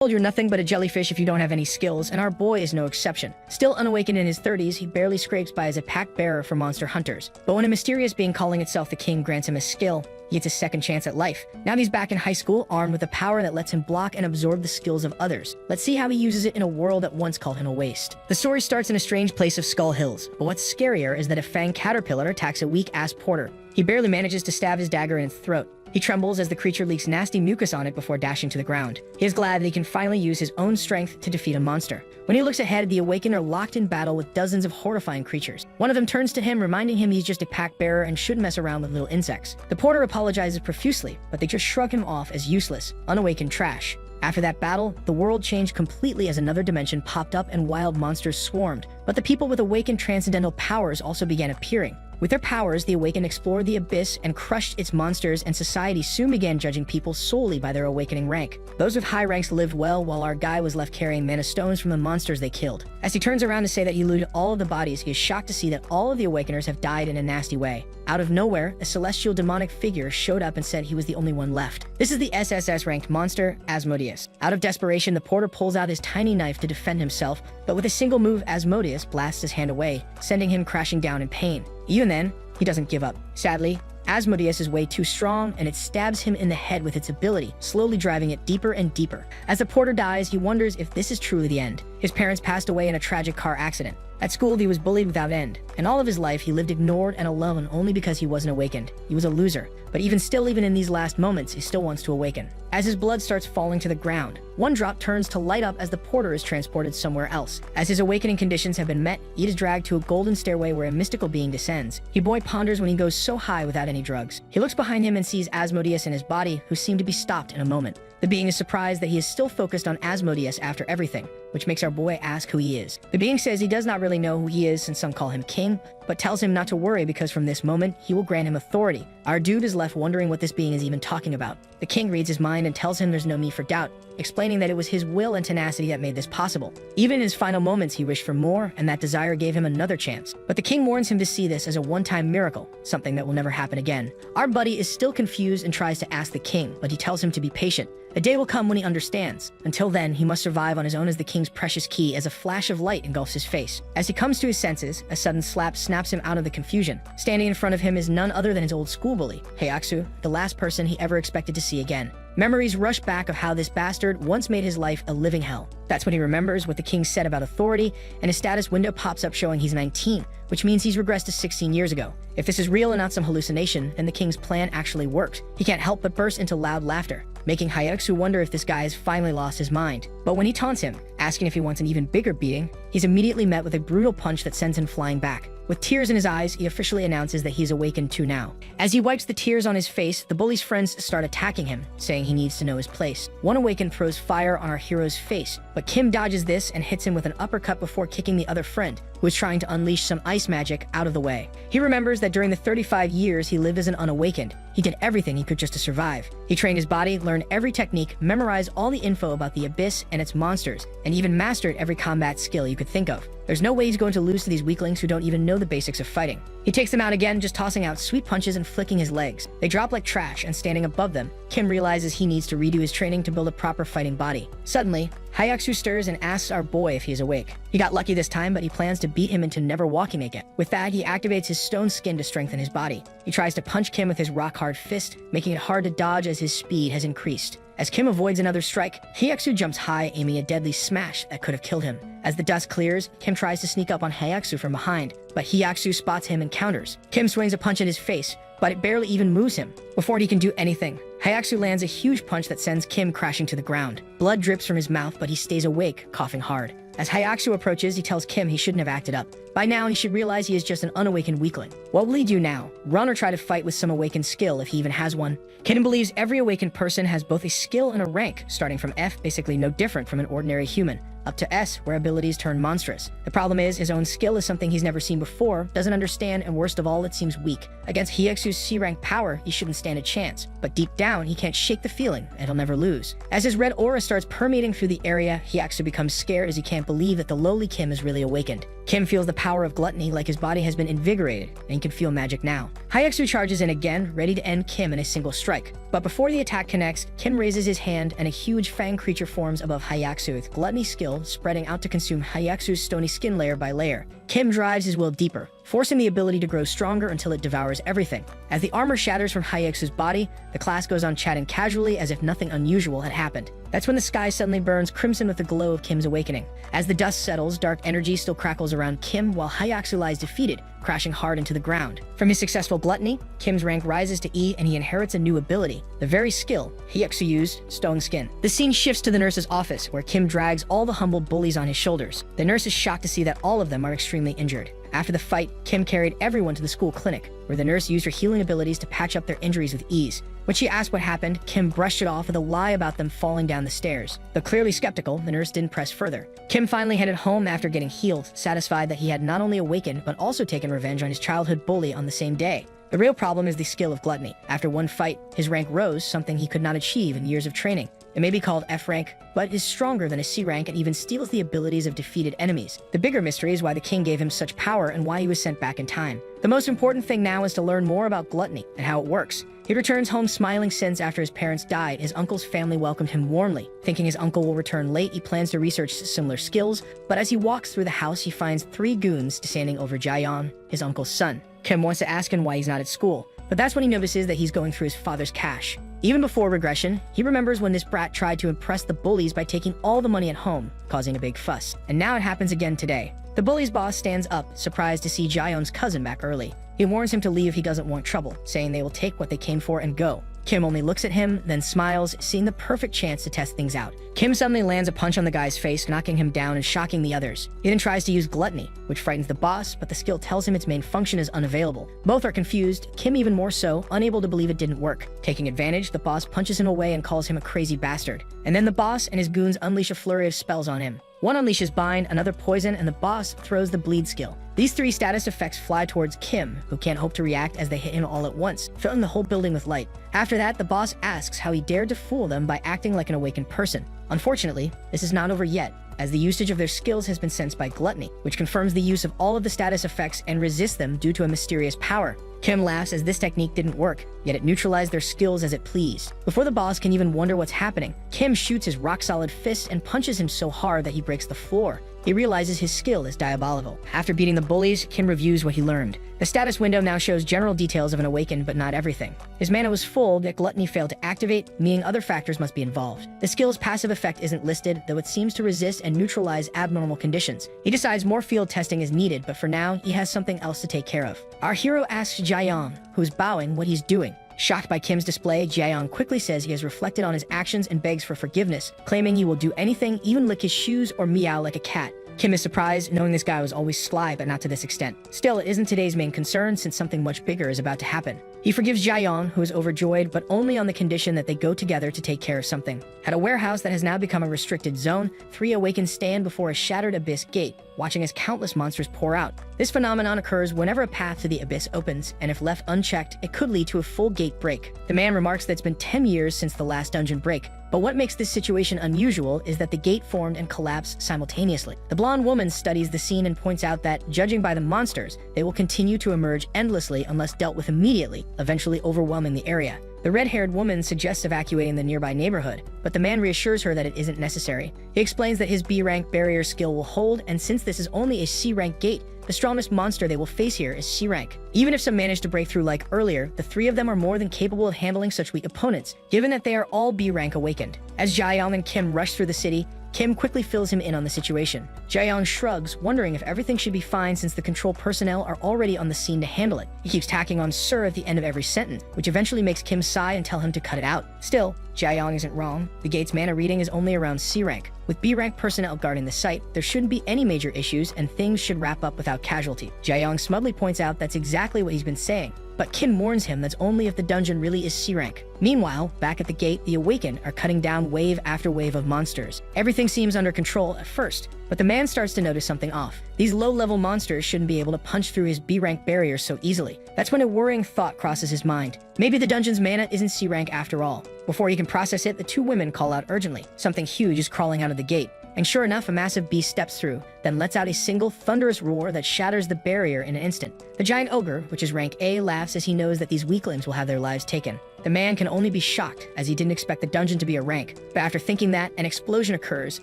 You're nothing but a jellyfish if you don't have any skills, and our boy is no exception. Still unawakened in his 30s, he barely scrapes by as a pack bearer for monster hunters. But when a mysterious being calling itself the King grants him a skill, he gets a second chance at life. Now he's back in high school, armed with a power that lets him block and absorb the skills of others. Let's see how he uses it in a world that once called him a waste. The story starts in a strange place of Skull Hills, but what's scarier is that a fanged caterpillar attacks a weak-ass porter. He barely manages to stab his dagger in its throat. He trembles as the creature leaks nasty mucus on it before dashing to the ground. He is glad that he can finally use his own strength to defeat a monster. When he looks ahead, the Awakened are locked in battle with dozens of horrifying creatures. One of them turns to him, reminding him he's just a pack bearer and shouldn't mess around with little insects. The porter apologizes profusely, but they just shrug him off as useless, unawakened trash. After that battle, the world changed completely as another dimension popped up and wild monsters swarmed. But the people with awakened transcendental powers also began appearing. With their powers, the Awakened explored the abyss and crushed its monsters, and society soon began judging people solely by their awakening rank. Those with high ranks lived well, while our guy was left carrying mana stones from the monsters they killed. As he turns around to say that he looted all of the bodies, he is shocked to see that all of the Awakeners have died in a nasty way. Out of nowhere, a celestial demonic figure showed up and said he was the only one left. This is the SSS-ranked monster, Asmodeus. Out of desperation, the porter pulls out his tiny knife to defend himself, but with a single move, Asmodeus blasts his hand away, sending him crashing down in pain. Even then, he doesn't give up. Sadly, Asmodeus is way too strong, and it stabs him in the head with its ability, slowly driving it deeper and deeper. As the porter dies, he wonders if this is truly the end. His parents passed away in a tragic car accident. At school, he was bullied without end, and all of his life he lived ignored and alone only because he wasn't awakened. He was a loser, but even in these last moments, he still wants to awaken. As his blood starts falling to the ground, one drop turns to light up as the porter is transported somewhere else. As his awakening conditions have been met, he is dragged to a golden stairway where a mystical being descends. He boy ponders when he goes so high without any drugs. He looks behind him and sees Asmodeus and his body, who seem to be stopped in a moment. The being is surprised that he is still focused on Asmodeus after everything, which makes our boy ask who he is. The being says he does not really know who he is, since some call him king, but tells him not to worry because from this moment, he will grant him authority. Our dude is left wondering what this being is even talking about. The king reads his mind and tells him there's no need for doubt, explaining that it was his will and tenacity that made this possible. Even in his final moments, he wished for more, and that desire gave him another chance. But the king warns him to see this as a one-time miracle, something that will never happen again. Our buddy is still confused and tries to ask the king, but he tells him to be patient. A day will come when he understands. Until then, he must survive on his own as the king's precious key as a flash of light engulfs his face. As he comes to his senses, a sudden slap snaps him out of the confusion. Standing in front of him is none other than his old school bully, Heiaksu, the last person he ever expected to see again. Memories rush back of how this bastard once made his life a living hell. That's when he remembers what the king said about authority, and his status window pops up showing he's 19, which means he's regressed to 16 years ago. If this is real and not some hallucination, then the king's plan actually worked. He can't help but burst into loud laughter, making Heiaksu wonder if this guy has finally lost his mind. But when he taunts him, asking if he wants an even bigger beating, he's immediately met with a brutal punch that sends him flying back. With tears in his eyes, he officially announces that he's awakened too now. As he wipes the tears on his face, the bully's friends start attacking him, saying he needs to know his place. One awakened throws fire on our hero's face, but Kim dodges this and hits him with an uppercut before kicking the other friend, who is trying to unleash some ice magic, out of the way. He remembers that during the 35 years he lived as an unawakened, he did everything he could just to survive. He trained his body, learned every technique, memorized all the info about the abyss and its monsters, and even mastered every combat skill you could think of. There's no way he's going to lose to these weaklings who don't even know the basics of fighting. He takes them out again, just tossing out sweet punches and flicking his legs. They drop like trash, and standing above them, Kim realizes he needs to redo his training to build a proper fighting body. Suddenly, Heiaksu stirs and asks our boy if he is awake. He got lucky this time, but he plans to beat him into never walking again. With that, he activates his stone skin to strengthen his body. He tries to punch Kim with his rock-hard fist, making it hard to dodge as his speed has increased. As Kim avoids another strike, Heiaksu jumps high, aiming a deadly smash that could have killed him. As the dust clears, Kim tries to sneak up on Heiaksu from behind, but Heiaksu spots him and counters. Kim swings a punch at his face, but it barely even moves him. Before he can do anything, Heiaksu lands a huge punch that sends Kim crashing to the ground. Blood drips from his mouth, but he stays awake, coughing hard. As Heiaksu approaches, he tells Kim he shouldn't have acted up. By now, he should realize he is just an unawakened weakling. What will he do now? Run or try to fight with some awakened skill if he even has one? Kim believes every awakened person has both a skill and a rank, starting from F, basically no different from an ordinary human, up to S, where abilities turn monstrous. The problem is, his own skill is something he's never seen before, doesn't understand, and worst of all, it seems weak. Against Heiaksu's C-rank power, he shouldn't stand a chance. But deep down, he can't shake the feeling, and he'll never lose. As his red aura starts permeating through the area, Heiaksu becomes scared as he can't believe that the lowly Kim is really awakened. Kim feels the power of gluttony, like his body has been invigorated, and he can feel magic now. Hyaksu charges in again, ready to end Kim in a single strike. But before the attack connects, Kim raises his hand and a huge fang creature forms above Hyaksu with gluttony skill spreading out to consume Hyaksu's stony skin layer by layer. Kim drives his will deeper, forcing the ability to grow stronger until it devours everything. As the armor shatters from Hyaksu's body, the class goes on chatting casually as if nothing unusual had happened. That's when the sky suddenly burns crimson with the glow of Kim's awakening. As the dust settles, dark energy still crackles around Kim while Hyaksu lies defeated, crashing hard into the ground. From his successful gluttony, Kim's rank rises to E and he inherits a new ability, the very skill Hyaksu used, Stone Skin. The scene shifts to the nurse's office, where Kim drags all the humbled bullies on his shoulders. The nurse is shocked to see that all of them are extremely injured. After the fight, Kim carried everyone to the school clinic, where the nurse used her healing abilities to patch up their injuries with ease. When she asked what happened, Kim brushed it off with a lie about them falling down the stairs. Though clearly skeptical, the nurse didn't press further. Kim finally headed home after getting healed, satisfied that he had not only awakened, but also taken revenge on his childhood bully on the same day. The real problem is the skill of gluttony. After one fight, his rank rose, something he could not achieve in years of training. It may be called F rank, but is stronger than a C rank and even steals the abilities of defeated enemies. The bigger mystery is why the king gave him such power and why he was sent back in time. The most important thing now is to learn more about gluttony and how it works. He returns home smiling since after his parents died, his uncle's family welcomed him warmly. Thinking his uncle will return late, he plans to research similar skills, but as he walks through the house, he finds 3 goons standing over Jaeyeon, his uncle's son. Kim wants to ask him why he's not at school, but that's when he notices that he's going through his father's cash. Even before Regression, he remembers when this brat tried to impress the bullies by taking all the money at home, causing a big fuss. And now it happens again today. The bully's boss stands up, surprised to see Jaeyeon's cousin back early. He warns him to leave if he doesn't want trouble, saying they will take what they came for and go. Kim only looks at him, then smiles, seeing the perfect chance to test things out. Kim suddenly lands a punch on the guy's face, knocking him down and shocking the others. He then tries to use gluttony, which frightens the boss, but the skill tells him its main function is unavailable. Both are confused, Kim even more so, unable to believe it didn't work. Taking advantage, the boss punches him away and calls him a crazy bastard. And then the boss and his goons unleash a flurry of spells on him. One unleashes Bind, another Poison, and the boss throws the Bleed skill. These 3 status effects fly towards Kim, who can't hope to react as they hit him all at once, filling the whole building with light. After that, the boss asks how he dared to fool them by acting like an awakened person. Unfortunately, this is not over yet, as the usage of their skills has been sensed by gluttony, which confirms the use of all of the status effects and resists them due to a mysterious power. Kim laughs as this technique didn't work, yet it neutralized their skills as it pleased. Before the boss can even wonder what's happening, Kim shoots his rock-solid fist and punches him so hard that he breaks the floor. He realizes his skill is diabolical. After beating the bullies, Kim reviews what he learned. The status window now shows general details of an awakened, but not everything. His mana was full, yet gluttony failed to activate, meaning other factors must be involved. The skill's passive effect isn't listed, though it seems to resist and neutralize abnormal conditions. He decides more field testing is needed, but for now, he has something else to take care of. Our hero asks Jaeyeon, who's bowing, what he's doing. Shocked by Kim's display, Jaeyeon quickly says he has reflected on his actions and begs for forgiveness, claiming he will do anything, even lick his shoes or meow like a cat. Kim is surprised, knowing this guy was always sly, but not to this extent. Still, it isn't today's main concern, since something much bigger is about to happen. He forgives Jaeyeon, who is overjoyed, but only on the condition that they go together to take care of something. At a warehouse that has now become a restricted zone, 3 awakened stand before a shattered abyss gate, watching as countless monsters pour out. This phenomenon occurs whenever a path to the abyss opens, and if left unchecked, it could lead to a full gate break. The man remarks that it's been 10 years since the last dungeon break, but what makes this situation unusual is that the gate formed and collapsed simultaneously. The blonde woman studies the scene and points out that, judging by the monsters, they will continue to emerge endlessly unless dealt with immediately, eventually overwhelming the area. The red-haired woman suggests evacuating the nearby neighborhood, but the man reassures her that it isn't necessary. He explains that his B-rank barrier skill will hold, and since this is only a C-rank gate, the strongest monster they will face here is C-rank. Even if some manage to break through like earlier, the 3 of them are more than capable of handling such weak opponents, given that they are all B-rank awakened. As Jaeyeon and Kim rush through the city, Kim quickly fills him in on the situation. Jaeyeon shrugs, wondering if everything should be fine since the control personnel are already on the scene to handle it. He keeps tacking on "sir" at the end of every sentence, which eventually makes Kim sigh and tell him to cut it out. Still, Jaeyeon isn't wrong. The gate's mana reading is only around C rank. With B rank personnel guarding the site, there shouldn't be any major issues and things should wrap up without casualty. Jaeyeon smugly points out that's exactly what he's been saying, but Kim warns him that's only if the dungeon really is C rank. Meanwhile, back at the gate, the Awakened are cutting down wave after wave of monsters. Everything seems under control at first, but the man starts to notice something off. These low-level monsters shouldn't be able to punch through his B-rank barrier so easily. That's when a worrying thought crosses his mind. Maybe the dungeon's mana isn't C-rank after all. Before he can process it, the 2 women call out urgently. Something huge is crawling out of the gate. and sure enough, a massive beast steps through, then lets out a single thunderous roar that shatters the barrier in an instant. The giant ogre, which is rank A, laughs as he knows that these weaklings will have their lives taken. The man can only be shocked, as he didn't expect the dungeon to be a rank, but after thinking that, an explosion occurs,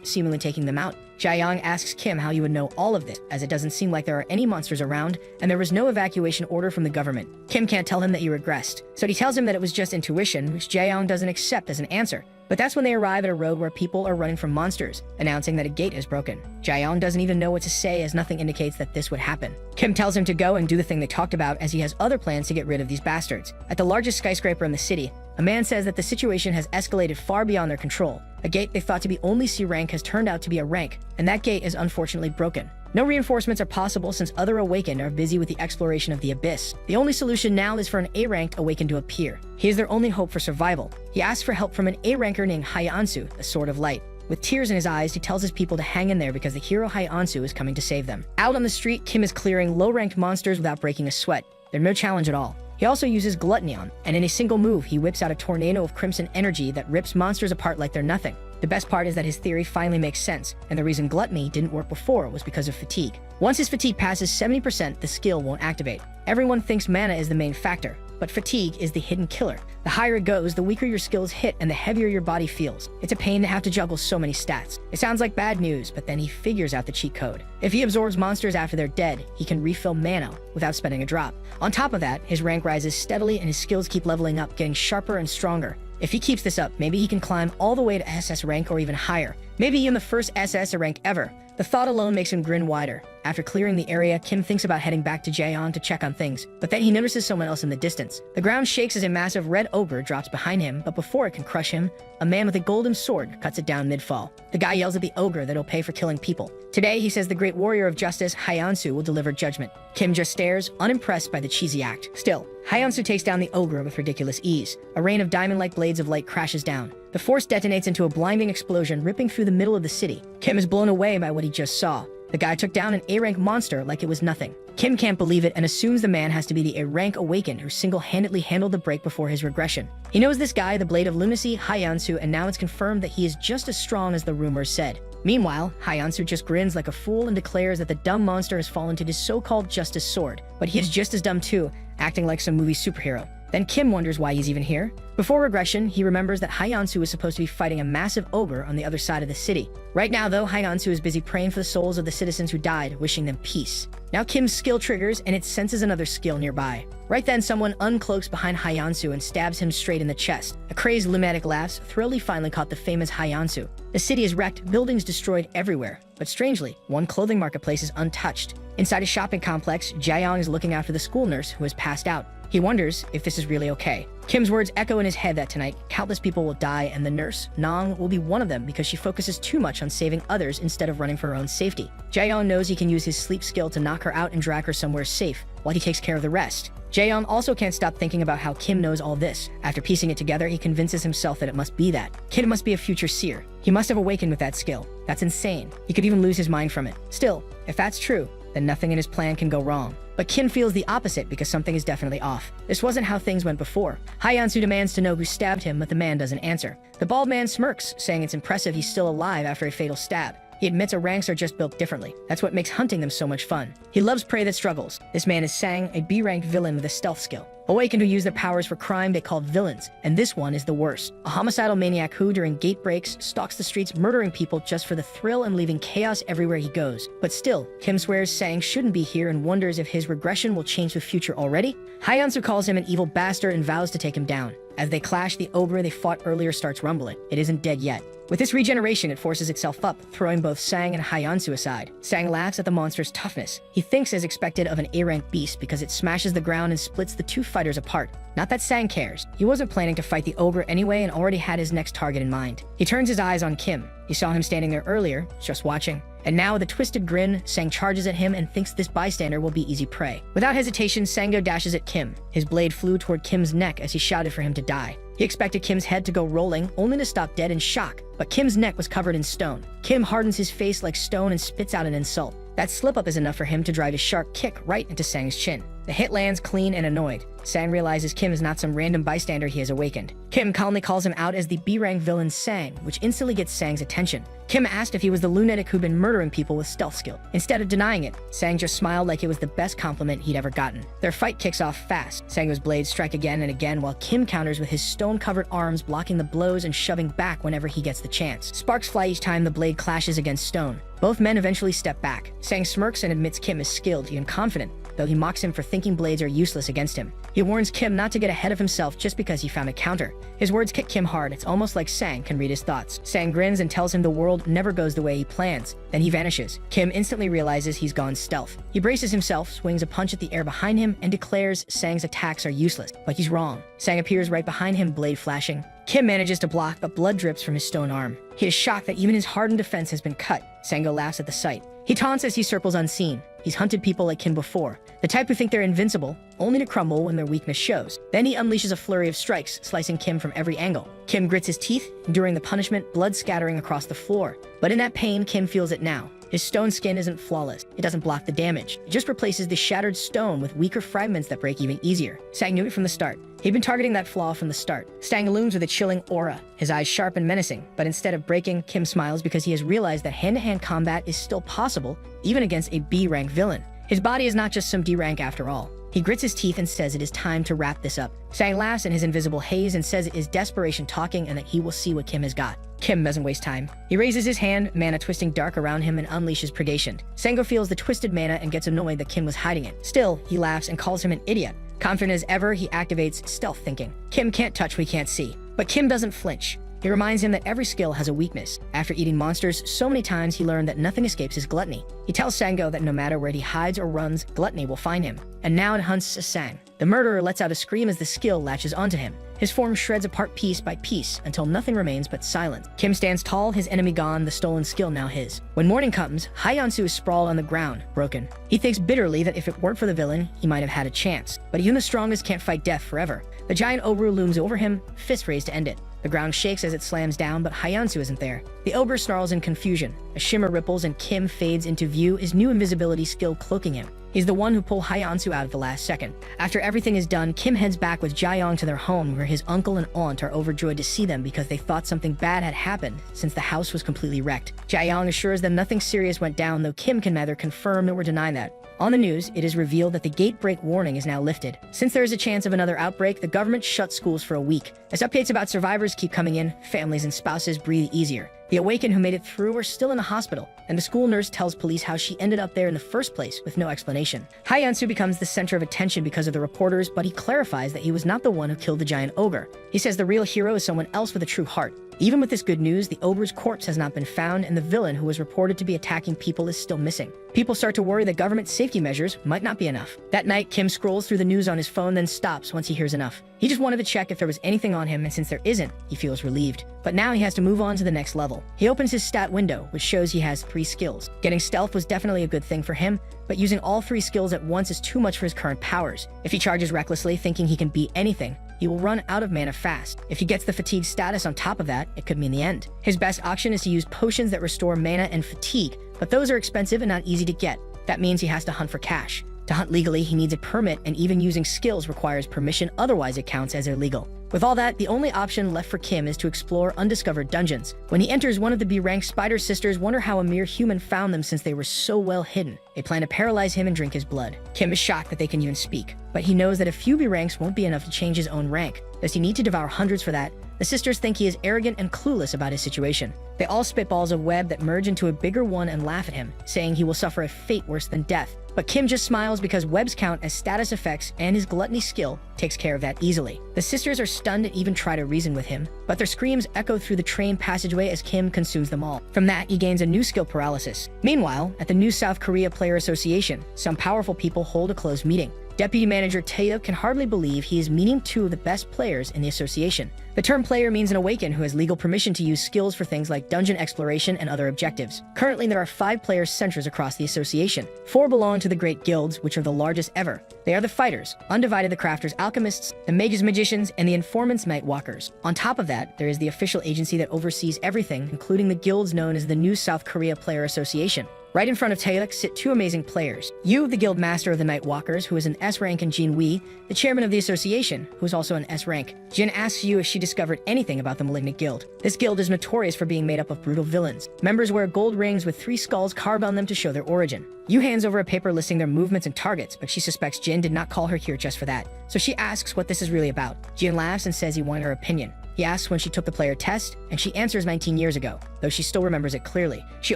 seemingly taking them out. Jae-young asks Kim how he would know all of this, as it doesn't seem like there are any monsters around, and there was no evacuation order from the government. Kim can't tell him that he regressed, so he tells him that it was just intuition, which Jae-young doesn't accept as an answer. But that's when they arrive at a road where people are running from monsters, announcing that a gate is broken. Jae-young doesn't even know what to say, as nothing indicates that this would happen. Kim tells him to go and do the thing they talked about, as he has other plans to get rid of these bastards. At the largest skyscraper in the city, a man says that the situation has escalated far beyond their control. A gate they thought to be only C rank has turned out to be a rank, and that gate is unfortunately broken. No reinforcements are possible since other Awakened are busy with the exploration of the Abyss. The only solution now is for an A-ranked Awakened to appear. He is their only hope for survival. He asks for help from an A-ranker named Hyeonsu, the Sword of Light. With tears in his eyes, he tells his people to hang in there because the hero Hyeonsu is coming to save them. Out on the street, Kim is clearing low-ranked monsters without breaking a sweat. They're no challenge at all. He also uses Gluttony on, and in a single move, he whips out a tornado of crimson energy that rips monsters apart like they're nothing. The best part is that his theory finally makes sense, and the reason Gluttony didn't work before was because of fatigue. Once his fatigue passes 70%, the skill won't activate. Everyone thinks mana is the main factor, but fatigue is the hidden killer. The higher it goes, the weaker your skills hit and the heavier your body feels. It's a pain to have to juggle so many stats. It sounds like bad news, but then he figures out the cheat code. If he absorbs monsters after they're dead, he can refill mana without spending a drop. On top of that, his rank rises steadily and his skills keep leveling up, getting sharper and stronger. If he keeps this up, maybe he can climb all the way to SS rank or even higher. Maybe even the first SS rank ever. The thought alone makes him grin wider. After clearing the area, Kim thinks about heading back to Jae-young to check on things, but then he notices someone else in the distance. The ground shakes as a massive red ogre drops behind him, but before it can crush him, a man with a golden sword cuts it down mid-fall. The guy yells at the ogre that he'll pay for killing people. Today, he says the great warrior of justice, Hyeonsu, will deliver judgment. Kim just stares, unimpressed by the cheesy act. Still, Hyeonsu takes down the ogre with ridiculous ease. A rain of diamond-like blades of light crashes down. The force detonates into a blinding explosion, ripping through the middle of the city. Kim is blown away by what he just saw. The guy took down an A-rank monster like it was nothing. Kim can't believe it and assumes the man has to be the A-rank Awakened who single-handedly handled the break before his regression. He knows this guy, the Blade of Lunacy, Hyeonsu, and now it's confirmed that he is just as strong as the rumors said. Meanwhile, Hyeonsu just grins like a fool and declares that the dumb monster has fallen to his so-called Justice Sword. But he is just as dumb too, acting like some movie superhero. Then Kim wonders why he's even here. Before Regression, he remembers that Hyeonsu is supposed to be fighting a massive ogre on the other side of the city. Right now, though, Hyeonsu is busy praying for the souls of the citizens who died, wishing them peace. Now Kim's skill triggers, and it senses another skill nearby. Right then, someone uncloaks behind Hyeonsu and stabs him straight in the chest. A crazed lunatic laughs, thrilled he finally caught the famous Hyeonsu. The city is wrecked, buildings destroyed everywhere. But strangely, one clothing marketplace is untouched. Inside a shopping complex, Jae-young is looking after the school nurse who has passed out. He wonders if this is really okay. Kim's words echo in his head that tonight, countless people will die and the nurse, Nong, will be one of them because she focuses too much on saving others instead of running for her own safety. Jae-young knows he can use his sleep skill to knock her out and drag her somewhere safe, while he takes care of the rest. Jae-young also can't stop thinking about how Kim knows all this. After piecing it together, he convinces himself that it must be that. Kim must be a future seer. He must have awakened with that skill. That's insane. He could even lose his mind from it. Still, if that's true, then nothing in his plan can go wrong. But Kim feels the opposite because something is definitely off. This wasn't how things went before. Hyeonsu demands to know who stabbed him, but the man doesn't answer. The bald man smirks, saying it's impressive he's still alive after a fatal stab. He admits our ranks are just built differently. That's what makes hunting them so much fun. He loves prey that struggles. This man is Sang, a B-ranked villain with a stealth skill. Awakened who use their powers for crime they call villains, and this one is the worst. A homicidal maniac who, during gate breaks, stalks the streets murdering people just for the thrill and leaving chaos everywhere he goes. But still, Kim swears Sang shouldn't be here and wonders if his regression will change the future already. Hyeonsu calls him an evil bastard and vows to take him down. As they clash, the ogre they fought earlier starts rumbling. It isn't dead yet. With this regeneration, it forces itself up, throwing both Sang and Hyeonsu aside. Sang laughs at the monster's toughness. He thinks as expected of an A-rank beast because it smashes the ground and splits the two fighters apart. Not that Sang cares. He wasn't planning to fight the ogre anyway and already had his next target in mind. He turns his eyes on Kim. He saw him standing there earlier, just watching. And now, with a twisted grin, Sang charges at him and thinks this bystander will be easy prey. Without hesitation, Sango dashes at Kim. His blade flew toward Kim's neck as he shouted for him to die. He expected Kim's head to go rolling, only to stop dead in shock. But Kim's neck was covered in stone. Kim hardens his face like stone and spits out an insult. That slip-up is enough for him to drive his sharp kick right into Sang's chin. The hit lands clean and annoyed. Sang realizes Kim is not some random bystander he has awakened. Kim calmly calls him out as the B-rank villain Sang, which instantly gets Sang's attention. Kim asked if he was the lunatic who'd been murdering people with stealth skill. Instead of denying it, Sang just smiled like it was the best compliment he'd ever gotten. Their fight kicks off fast. Sango's blades strike again and again while Kim counters with his stone-covered arms, blocking the blows and shoving back whenever he gets the chance. Sparks fly each time the blade clashes against stone. Both men eventually step back. Sang smirks and admits Kim is skilled and confident, though he mocks him for thinking blades are useless against him. He warns Kim not to get ahead of himself just because he found a counter. His words kick Kim hard. It's almost like Sang can read his thoughts. Sang grins and tells him the world never goes the way he plans. Then he vanishes. Kim instantly realizes he's gone stealth. He braces himself, swings a punch at the air behind him, and declares Sang's attacks are useless. But he's wrong. Sang appears right behind him, blade flashing. Kim manages to block, but blood drips from his stone arm. He is shocked that even his hardened defense has been cut. Sango laughs at the sight. He taunts as he circles unseen. He's hunted people like Kim before, the type who think they're invincible, only to crumble when their weakness shows. Then he unleashes a flurry of strikes, slicing Kim from every angle. Kim grits his teeth, enduring the punishment, blood scattering across the floor. But in that pain, Kim feels it now. His stone skin isn't flawless. It doesn't block the damage. It just replaces the shattered stone with weaker fragments that break even easier. Sang knew it from the start. He'd been targeting that flaw from the start. Sang looms with a chilling aura, his eyes sharp and menacing. But instead of breaking, Kim smiles because he has realized that hand-to-hand combat is still possible, even against a B-rank villain. His body is not just some D-rank after all. He grits his teeth and says it is time to wrap this up. Sang laughs in his invisible haze and says it is desperation talking and that he will see what Kim has got. Kim doesn't waste time. He raises his hand, mana twisting dark around him, and unleashes Predation. Sango feels the twisted mana and gets annoyed that Kim was hiding it. Still, he laughs and calls him an idiot. Confident as ever, he activates stealth thinking. Kim can't touch what he can't see. But Kim doesn't flinch. He reminds him that every skill has a weakness. After eating monsters so many times, he learned that nothing escapes his gluttony. He tells Sango that no matter where he hides or runs, gluttony will find him. And now it hunts Sang. The murderer lets out a scream as the skill latches onto him. His form shreds apart piece by piece until nothing remains but silence. Kim stands tall, his enemy gone, the stolen skill now his. When morning comes, Hyeonsu is sprawled on the ground, broken. He thinks bitterly that if it weren't for the villain, he might have had a chance. But even the strongest can't fight death forever. The giant Obru looms over him, fist raised to end it. The ground shakes as it slams down, but Hyeonsu isn't there. The ogre snarls in confusion. A shimmer ripples and Kim fades into view, his new invisibility skill cloaking him. He's the one who pulled Hyeonsu out at the last second. After everything is done, Kim heads back with Jaeyoung to their home, where his uncle and aunt are overjoyed to see them because they thought something bad had happened since the house was completely wrecked. Jaeyoung assures them nothing serious went down, though Kim can neither confirm nor deny that. On the news, it is revealed that the gate break warning is now lifted. Since there is a chance of another outbreak, the government shuts schools for a week. As updates about survivors keep coming in, families and spouses breathe easier. The awakened who made it through are still in the hospital, and the school nurse tells police how she ended up there in the first place with no explanation. Hyeonsu becomes the center of attention because of the reporters, but he clarifies that he was not the one who killed the giant ogre. He says the real hero is someone else with a true heart. Even with this good news, the ogre's corpse has not been found, and the villain who was reported to be attacking people is still missing. People start to worry that government safety measures might not be enough. That night, Kim scrolls through the news on his phone, then stops once he hears enough. He just wanted to check if there was anything on him, and since there isn't, he feels relieved. But now he has to move on to the next level. He opens his stat window, which shows he has 3 skills. Getting stealth was definitely a good thing for him, but using all 3 skills at once is too much for his current powers. If he charges recklessly, thinking he can beat anything, he will run out of mana fast. If he gets the fatigue status on top of that, it could mean the end. His best option is to use potions that restore mana and fatigue, but those are expensive and not easy to get. That means he has to hunt for cash. To hunt legally, he needs a permit, and even using skills requires permission, otherwise it counts as illegal. With all that, the only option left for Kim is to explore undiscovered dungeons. When he enters, one of the B-rank spider sisters wonder how a mere human found them since they were so well hidden. They plan to paralyze him and drink his blood. Kim is shocked that they can even speak, but he knows that a few B-ranks won't be enough to change his own rank. Does he need to devour hundreds for that? The sisters think he is arrogant and clueless about his situation. They all spit balls of web that merge into a bigger one and laugh at him, saying he will suffer a fate worse than death. But Kim just smiles because webs count as status effects and his gluttony skill takes care of that easily. The sisters are stunned and even try to reason with him, but their screams echo through the train passageway as Kim consumes them all. From that, he gains a new skill paralysis. Meanwhile, at the new South Korea Player Association, some powerful people hold a closed meeting. Deputy Manager Tae can hardly believe he is meeting 2 of the best players in the association. The term player means an awakened who has legal permission to use skills for things like dungeon exploration and other objectives. Currently, there are 5 player centers across the association. 4 belong to the Great Guilds, which are the largest ever. They are the Fighters, Undivided the Crafters Alchemists, the Mages Magicians, and the Informants Nightwalkers. On top of that, there is the official agency that oversees everything, including the guilds known as the New South Korea Player Association. Right in front of Taeyuk sit two amazing players. Yu, the guild master of the Night Walkers, who is an S rank, and Jin Wei, the chairman of the association, who is also an S rank. Jin asks Yu if she discovered anything about the Malignant Guild. This guild is notorious for being made up of brutal villains. Members wear gold rings with 3 skulls carved on them to show their origin. Yu hands over a paper listing their movements and targets, but she suspects Jin did not call her here just for that. So she asks what this is really about. Jin laughs and says he wanted her opinion. He asks when she took the player test, and she answers 19 years ago, though she still remembers it clearly. She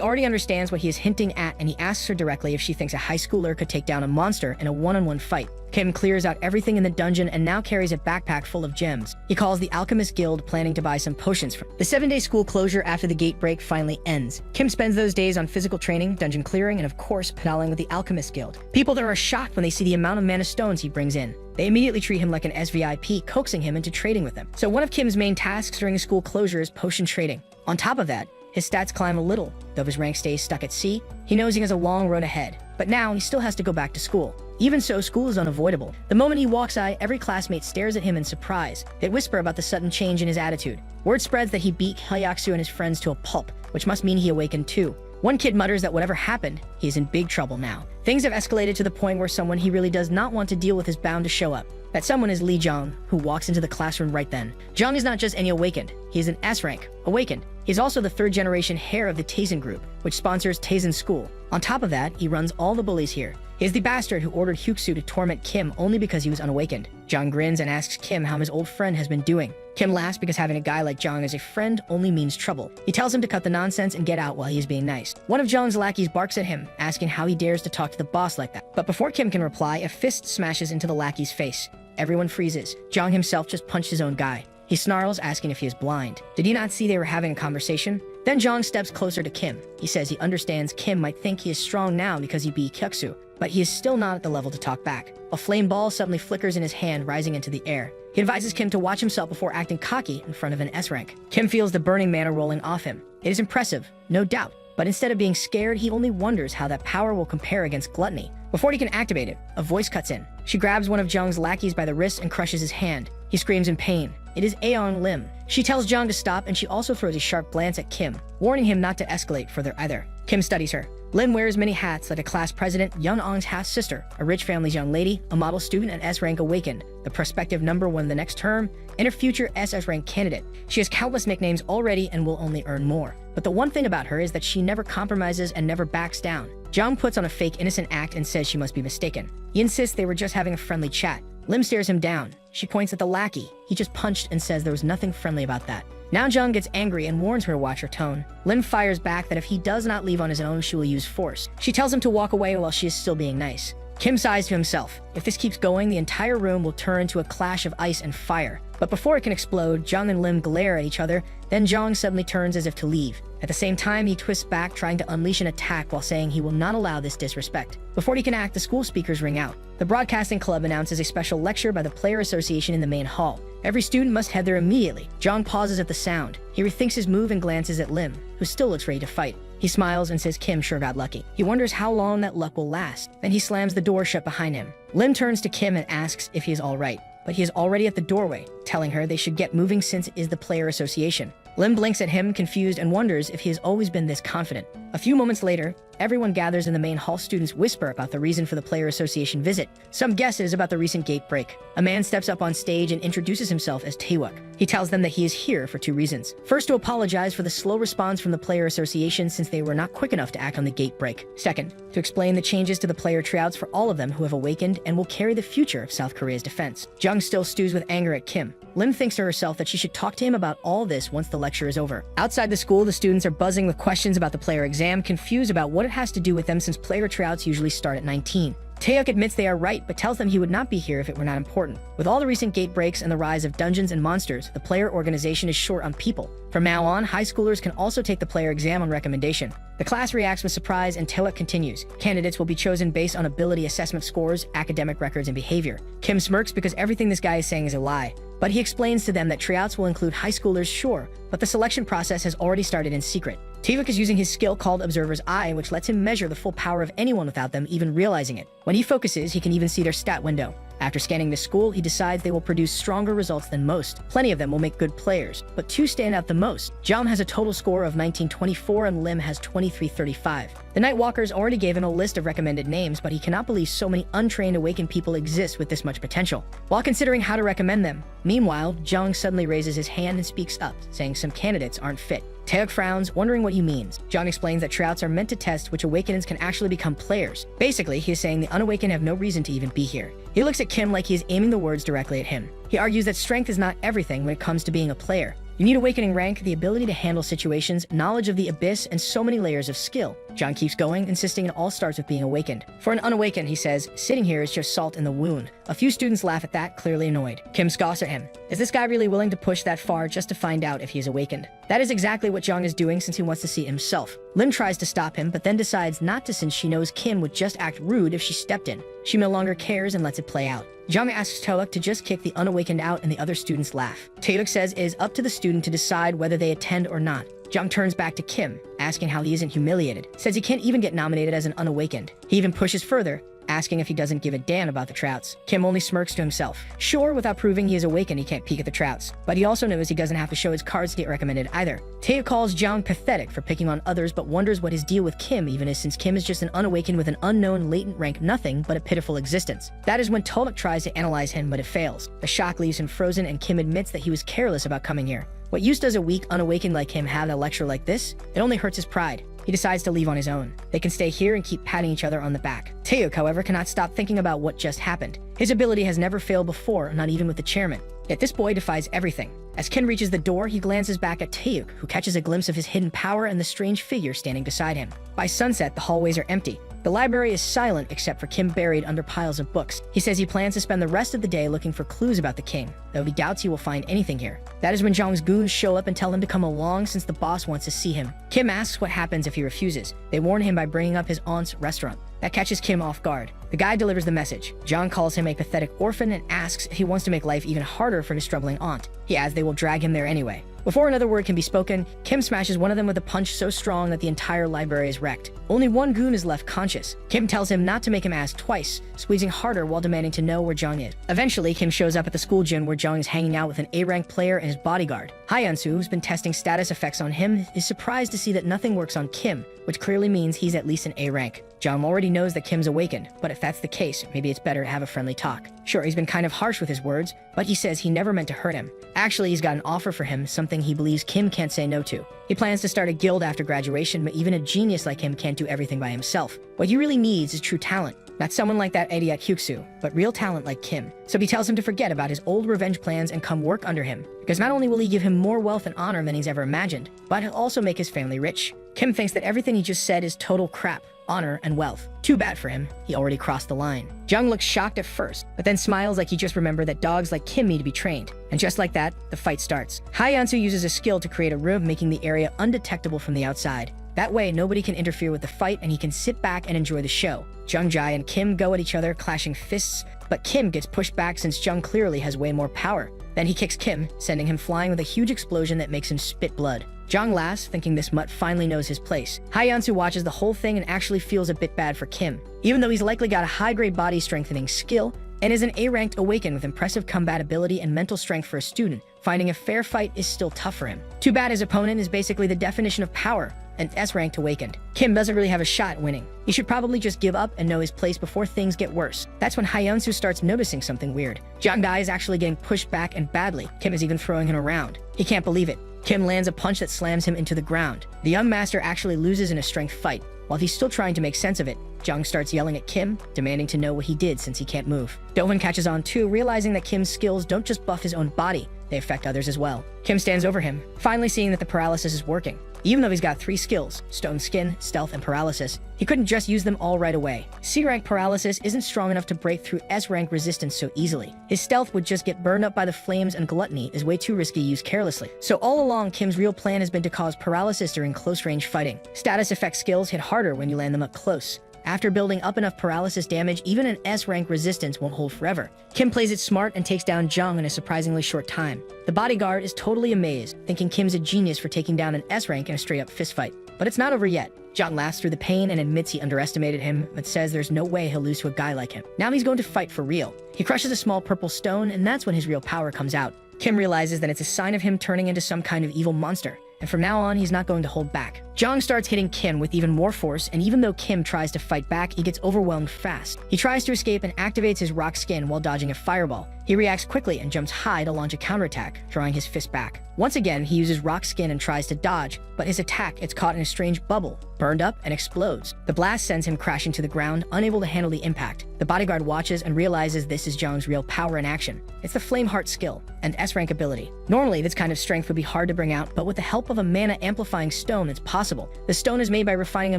already understands what he is hinting at, and he asks her directly if she thinks a high schooler could take down a monster in a one-on-one fight. Kim clears out everything in the dungeon and now carries a backpack full of gems. He calls the Alchemist Guild, planning to buy some potions from. The 7-day school closure after the gate break finally ends. Kim spends those days on physical training, dungeon clearing, and of course, pedaling with the Alchemist Guild. People there are shocked when they see the amount of mana stones he brings in. They immediately treat him like an SVIP, coaxing him into trading with them. So one of Kim's main tasks during the school closure is potion trading. On top of that, his stats climb a little. Though his rank stays stuck at C, he knows he has a long road ahead. But now he still has to go back to school. Even so, school is unavoidable. The moment he walks by, every classmate stares at him in surprise. They whisper about the sudden change in his attitude. Word spreads that he beat Hyaksu and his friends to a pulp, which must mean he awakened too. One kid mutters that whatever happened, he is in big trouble now. Things have escalated to the point where someone he really does not want to deal with is bound to show up. That someone is Lee Jong, who walks into the classroom right then. Jong is not just any awakened, he is an S rank, awakened. He is also the 3rd generation heir of the Taisen group, which sponsors Taisen School. On top of that, he runs all the bullies here. He is the bastard who ordered Hyuksu to torment Kim only because he was unawakened. Jong grins and asks Kim how his old friend has been doing. Kim laughs because having a guy like Jong as a friend only means trouble. He tells him to cut the nonsense and get out while he is being nice. One of Jong's lackeys barks at him, asking how he dares to talk to the boss like that. But before Kim can reply, a fist smashes into the lackey's face. Everyone freezes. Jong himself just punched his own guy. He snarls, asking if he is blind. Did he not see they were having a conversation? Then Jong steps closer to Kim. He says he understands Kim might think he is strong now because he beat Kyuksu, but he is still not at the level to talk back. A flame ball suddenly flickers in his hand, rising into the air. He advises Kim to watch himself before acting cocky in front of an S rank. Kim feels the burning mana rolling off him. It is impressive, no doubt, but instead of being scared, he only wonders how that power will compare against gluttony. Before he can activate it, a voice cuts in. She grabs one of Jong's lackeys by the wrist and crushes his hand. He screams in pain. It is Aeon Lim. She tells Jong to stop, and she also throws a sharp glance at Kim, warning him not to escalate further either. Kim studies her. Lim wears many hats like a class president, Yun Ong's half-sister, a rich family's young lady, a model student, and S-rank awakened, the prospective number 1 the next term, and her future SS-rank candidate. She has countless nicknames already and will only earn more. But the one thing about her is that she never compromises and never backs down. Jong puts on a fake innocent act and says she must be mistaken. He insists they were just having a friendly chat. Lim stares him down. She points at the lackey he just punched and says there was nothing friendly about that. Now Jong gets angry and warns her to watch her tone. Lim fires back that if he does not leave on his own, she will use force. She tells him to walk away while she is still being nice. Kim sighs to himself. If this keeps going, the entire room will turn into a clash of ice and fire. But before it can explode, Jong and Lim glare at each other, then Jong suddenly turns as if to leave. At the same time, he twists back, trying to unleash an attack while saying he will not allow this disrespect. Before he can act, the school speakers ring out. The broadcasting club announces a special lecture by the Player Association in the main hall. Every student must head there immediately. Jong pauses at the sound. He rethinks his move and glances at Lim, who still looks ready to fight. He smiles and says Kim sure got lucky. He wonders how long that luck will last. Then he slams the door shut behind him. Lim turns to Kim and asks if he is all right, but he is already at the doorway, telling her they should get moving since it is the Player Association. Lim blinks at him, confused, and wonders if he has always been this confident. A few moments later, everyone gathers in the main hall. Students whisper about the reason for the Player Association visit. Some guesses about the recent gate break. A man steps up on stage and introduces himself as Taeyuk. He tells them that he is here for 2 reasons. First, to apologize for the slow response from the Player Association since they were not quick enough to act on the gate break. Second, to explain the changes to the player tryouts for all of them who have awakened and will carry the future of South Korea's defense. Jung still stews with anger at Kim. Lim thinks to herself that she should talk to him about all this once the lecture is over. Outside the school, the students are buzzing with questions about the player exam, confused about what it has to do with them since player tryouts usually start at 19. Taeyuk admits they are right, but tells them he would not be here if it were not important. With all the recent gate breaks and the rise of dungeons and monsters, the player organization is short on people. From now on, high schoolers can also take the player exam on recommendation. The class reacts with surprise, and Taeyuk continues. Candidates will be chosen based on ability assessment scores, academic records, and behavior. Kim smirks because everything this guy is saying is a lie. But he explains to them that tryouts will include high schoolers, sure, but the selection process has already started in secret. Taeyuk is using his skill called Observer's Eye, which lets him measure the full power of anyone without them even realizing it. When he focuses, he can even see their stat window. After scanning the school, he decides they will produce stronger results than most. Plenty of them will make good players, but two stand out the most. Jom has a total score of 1924 and Lim has 2335. The Nightwalkers already gave him a list of recommended names, but he cannot believe so many untrained awakened people exist with this much potential. While considering how to recommend them, meanwhile, Jung suddenly raises his hand and speaks up, saying some candidates aren't fit. Taeyuk frowns, wondering what he means. Jung explains that tryouts are meant to test which awakenings can actually become players. Basically, he is saying the unawakened have no reason to even be here. He looks at Kim like he is aiming the words directly at him. He argues that strength is not everything when it comes to being a player. You need awakening rank, the ability to handle situations, knowledge of the abyss, and so many layers of skill. John keeps going, insisting it all starts with being awakened. For an unawakened, he says, sitting here is just salt in the wound. A few students laugh at that, clearly annoyed. Kim scoffs at him. Is this guy really willing to push that far just to find out if he is awakened? That is exactly what Jung is doing since he wants to see it himself. Lim tries to stop him, but then decides not to since she knows Kim would just act rude if she stepped in. She no longer cares and lets it play out. Jung asks Taeyuk to just kick the unawakened out and the other students laugh. Taeyuk says it is up to the student to decide whether they attend or not. Jung turns back to Kim, asking how he isn't humiliated. Says he can't even get nominated as an unawakened. He even pushes further, asking if he doesn't give a damn about the tryouts. Kim only smirks to himself. Sure, without proving he is awakened, he can't peek at the tryouts, but he also knows he doesn't have to show his cards to get recommended either. Taeyuk calls Jung pathetic for picking on others, but wonders what his deal with Kim even is, since Kim is just an unawakened with an unknown latent rank nothing but a pitiful existence. That is when Taeyuk tries to analyze him, but it fails. The shock leaves him frozen, and Kim admits that he was careless about coming here. What use does a weak unawakened like him have at a lecture like this? It only hurts his pride. He decides to leave on his own. They can stay here and keep patting each other on the back. Taeyuk, however, cannot stop thinking about what just happened. His ability has never failed before, not even with the chairman. Yet this boy defies everything. As Kim reaches the door, he glances back at Taeyuk, who catches a glimpse of his hidden power and the strange figure standing beside him. By sunset, the hallways are empty. The library is silent except for Kim buried under piles of books. He says he plans to spend the rest of the day looking for clues about the king, though he doubts he will find anything here. That is when Jong's goons show up and tell him to come along since the boss wants to see him. Kim asks what happens if he refuses. They warn him by bringing up his aunt's restaurant. That catches Kim off guard. The guy delivers the message. Jong calls him a pathetic orphan and asks if he wants to make life even harder for his struggling aunt. He adds they will drag him there anyway. Before another word can be spoken, Kim smashes one of them with a punch so strong that the entire library is wrecked. Only one goon is left conscious. Kim tells him not to make him ask twice, squeezing harder while demanding to know where Jung is. Eventually, Kim shows up at the school gym where Jung is hanging out with an A-rank player and his bodyguard. Hyeonsu, who's been testing status effects on him, is surprised to see that nothing works on Kim, which clearly means he's at least an A rank. Jung already knows that Kim's awakened, but if that's the case, maybe it's better to have a friendly talk. Sure, he's been kind of harsh with his words, but he says he never meant to hurt him. Actually, he's got an offer for him, something he believes Kim can't say no to. He plans to start a guild after graduation, but even a genius like him can't do everything by himself. What he really needs is true talent. Not someone like that idiot Hyuksu, but real talent like Kim. So he tells him to forget about his old revenge plans and come work under him, because not only will he give him more wealth and honor than he's ever imagined, but he'll also make his family rich. Kim thinks that everything he just said is total crap. Honor and wealth. Too bad for him. He already crossed the line. Jung looks shocked at first, but then smiles like he just remembered that dogs like Kim need to be trained. And just like that, the fight starts. Hyeonsu uses a skill to create a room, making the area undetectable from the outside. That way, nobody can interfere with the fight and he can sit back and enjoy the show. Jung Jae and Kim go at each other, clashing fists, but Kim gets pushed back since Jung clearly has way more power. Then he kicks Kim, sending him flying with a huge explosion that makes him spit blood. Jung laughs, thinking this mutt finally knows his place. Hyeonsu watches the whole thing and actually feels a bit bad for Kim. Even though he's likely got a high-grade body strengthening skill, and is an A-ranked awakened with impressive combat ability and mental strength for a student, finding a fair fight is still tough for him. Too bad his opponent is basically the definition of power, an S-ranked awakened. Kim doesn't really have a shot at winning. He should probably just give up and know his place before things get worse. That's when Hyeonsu starts noticing something weird. Jung Dae is actually getting pushed back and badly. Kim is even throwing him around. He can't believe it. Kim lands a punch that slams him into the ground. The young master actually loses in a strength fight. While he's still trying to make sense of it, Jung starts yelling at Kim, demanding to know what he did since he can't move. Dovin catches on too, realizing that Kim's skills don't just buff his own body, they affect others as well. Kim stands over him, finally seeing that the paralysis is working. Even though he's got 3 skills, Stone Skin, Stealth, and Paralysis, he couldn't just use them all right away. C-rank Paralysis isn't strong enough to break through S-rank resistance so easily. His Stealth would just get burned up by the flames, and Gluttony is way too risky used carelessly. So all along, Kim's real plan has been to cause paralysis during close-range fighting. Status effect skills hit harder when you land them up close. After building up enough paralysis damage, even an S-rank resistance won't hold forever. Kim plays it smart and takes down Jung in a surprisingly short time. The bodyguard is totally amazed, thinking Kim's a genius for taking down an S-rank in a straight-up fistfight. But it's not over yet. Zhang laughs through the pain and admits he underestimated him, but says there's no way he'll lose to a guy like him. Now he's going to fight for real. He crushes a small purple stone, and that's when his real power comes out. Kim realizes that it's a sign of him turning into some kind of evil monster, and from now on, he's not going to hold back. Zhang starts hitting Kim with even more force, and even though Kim tries to fight back, he gets overwhelmed fast. He tries to escape and activates his rock skin while dodging a fireball. He reacts quickly and jumps high to launch a counterattack, drawing his fist back. Once again, he uses rock skin and tries to dodge, but his attack gets caught in a strange bubble, burned up, and explodes. The blast sends him crashing to the ground, unable to handle the impact. The bodyguard watches and realizes this is Zhang's real power in action. It's the Flame Heart skill, and S-rank ability. Normally, this kind of strength would be hard to bring out, but with the help of a mana-amplifying stone, it's possible. The stone is made by refining a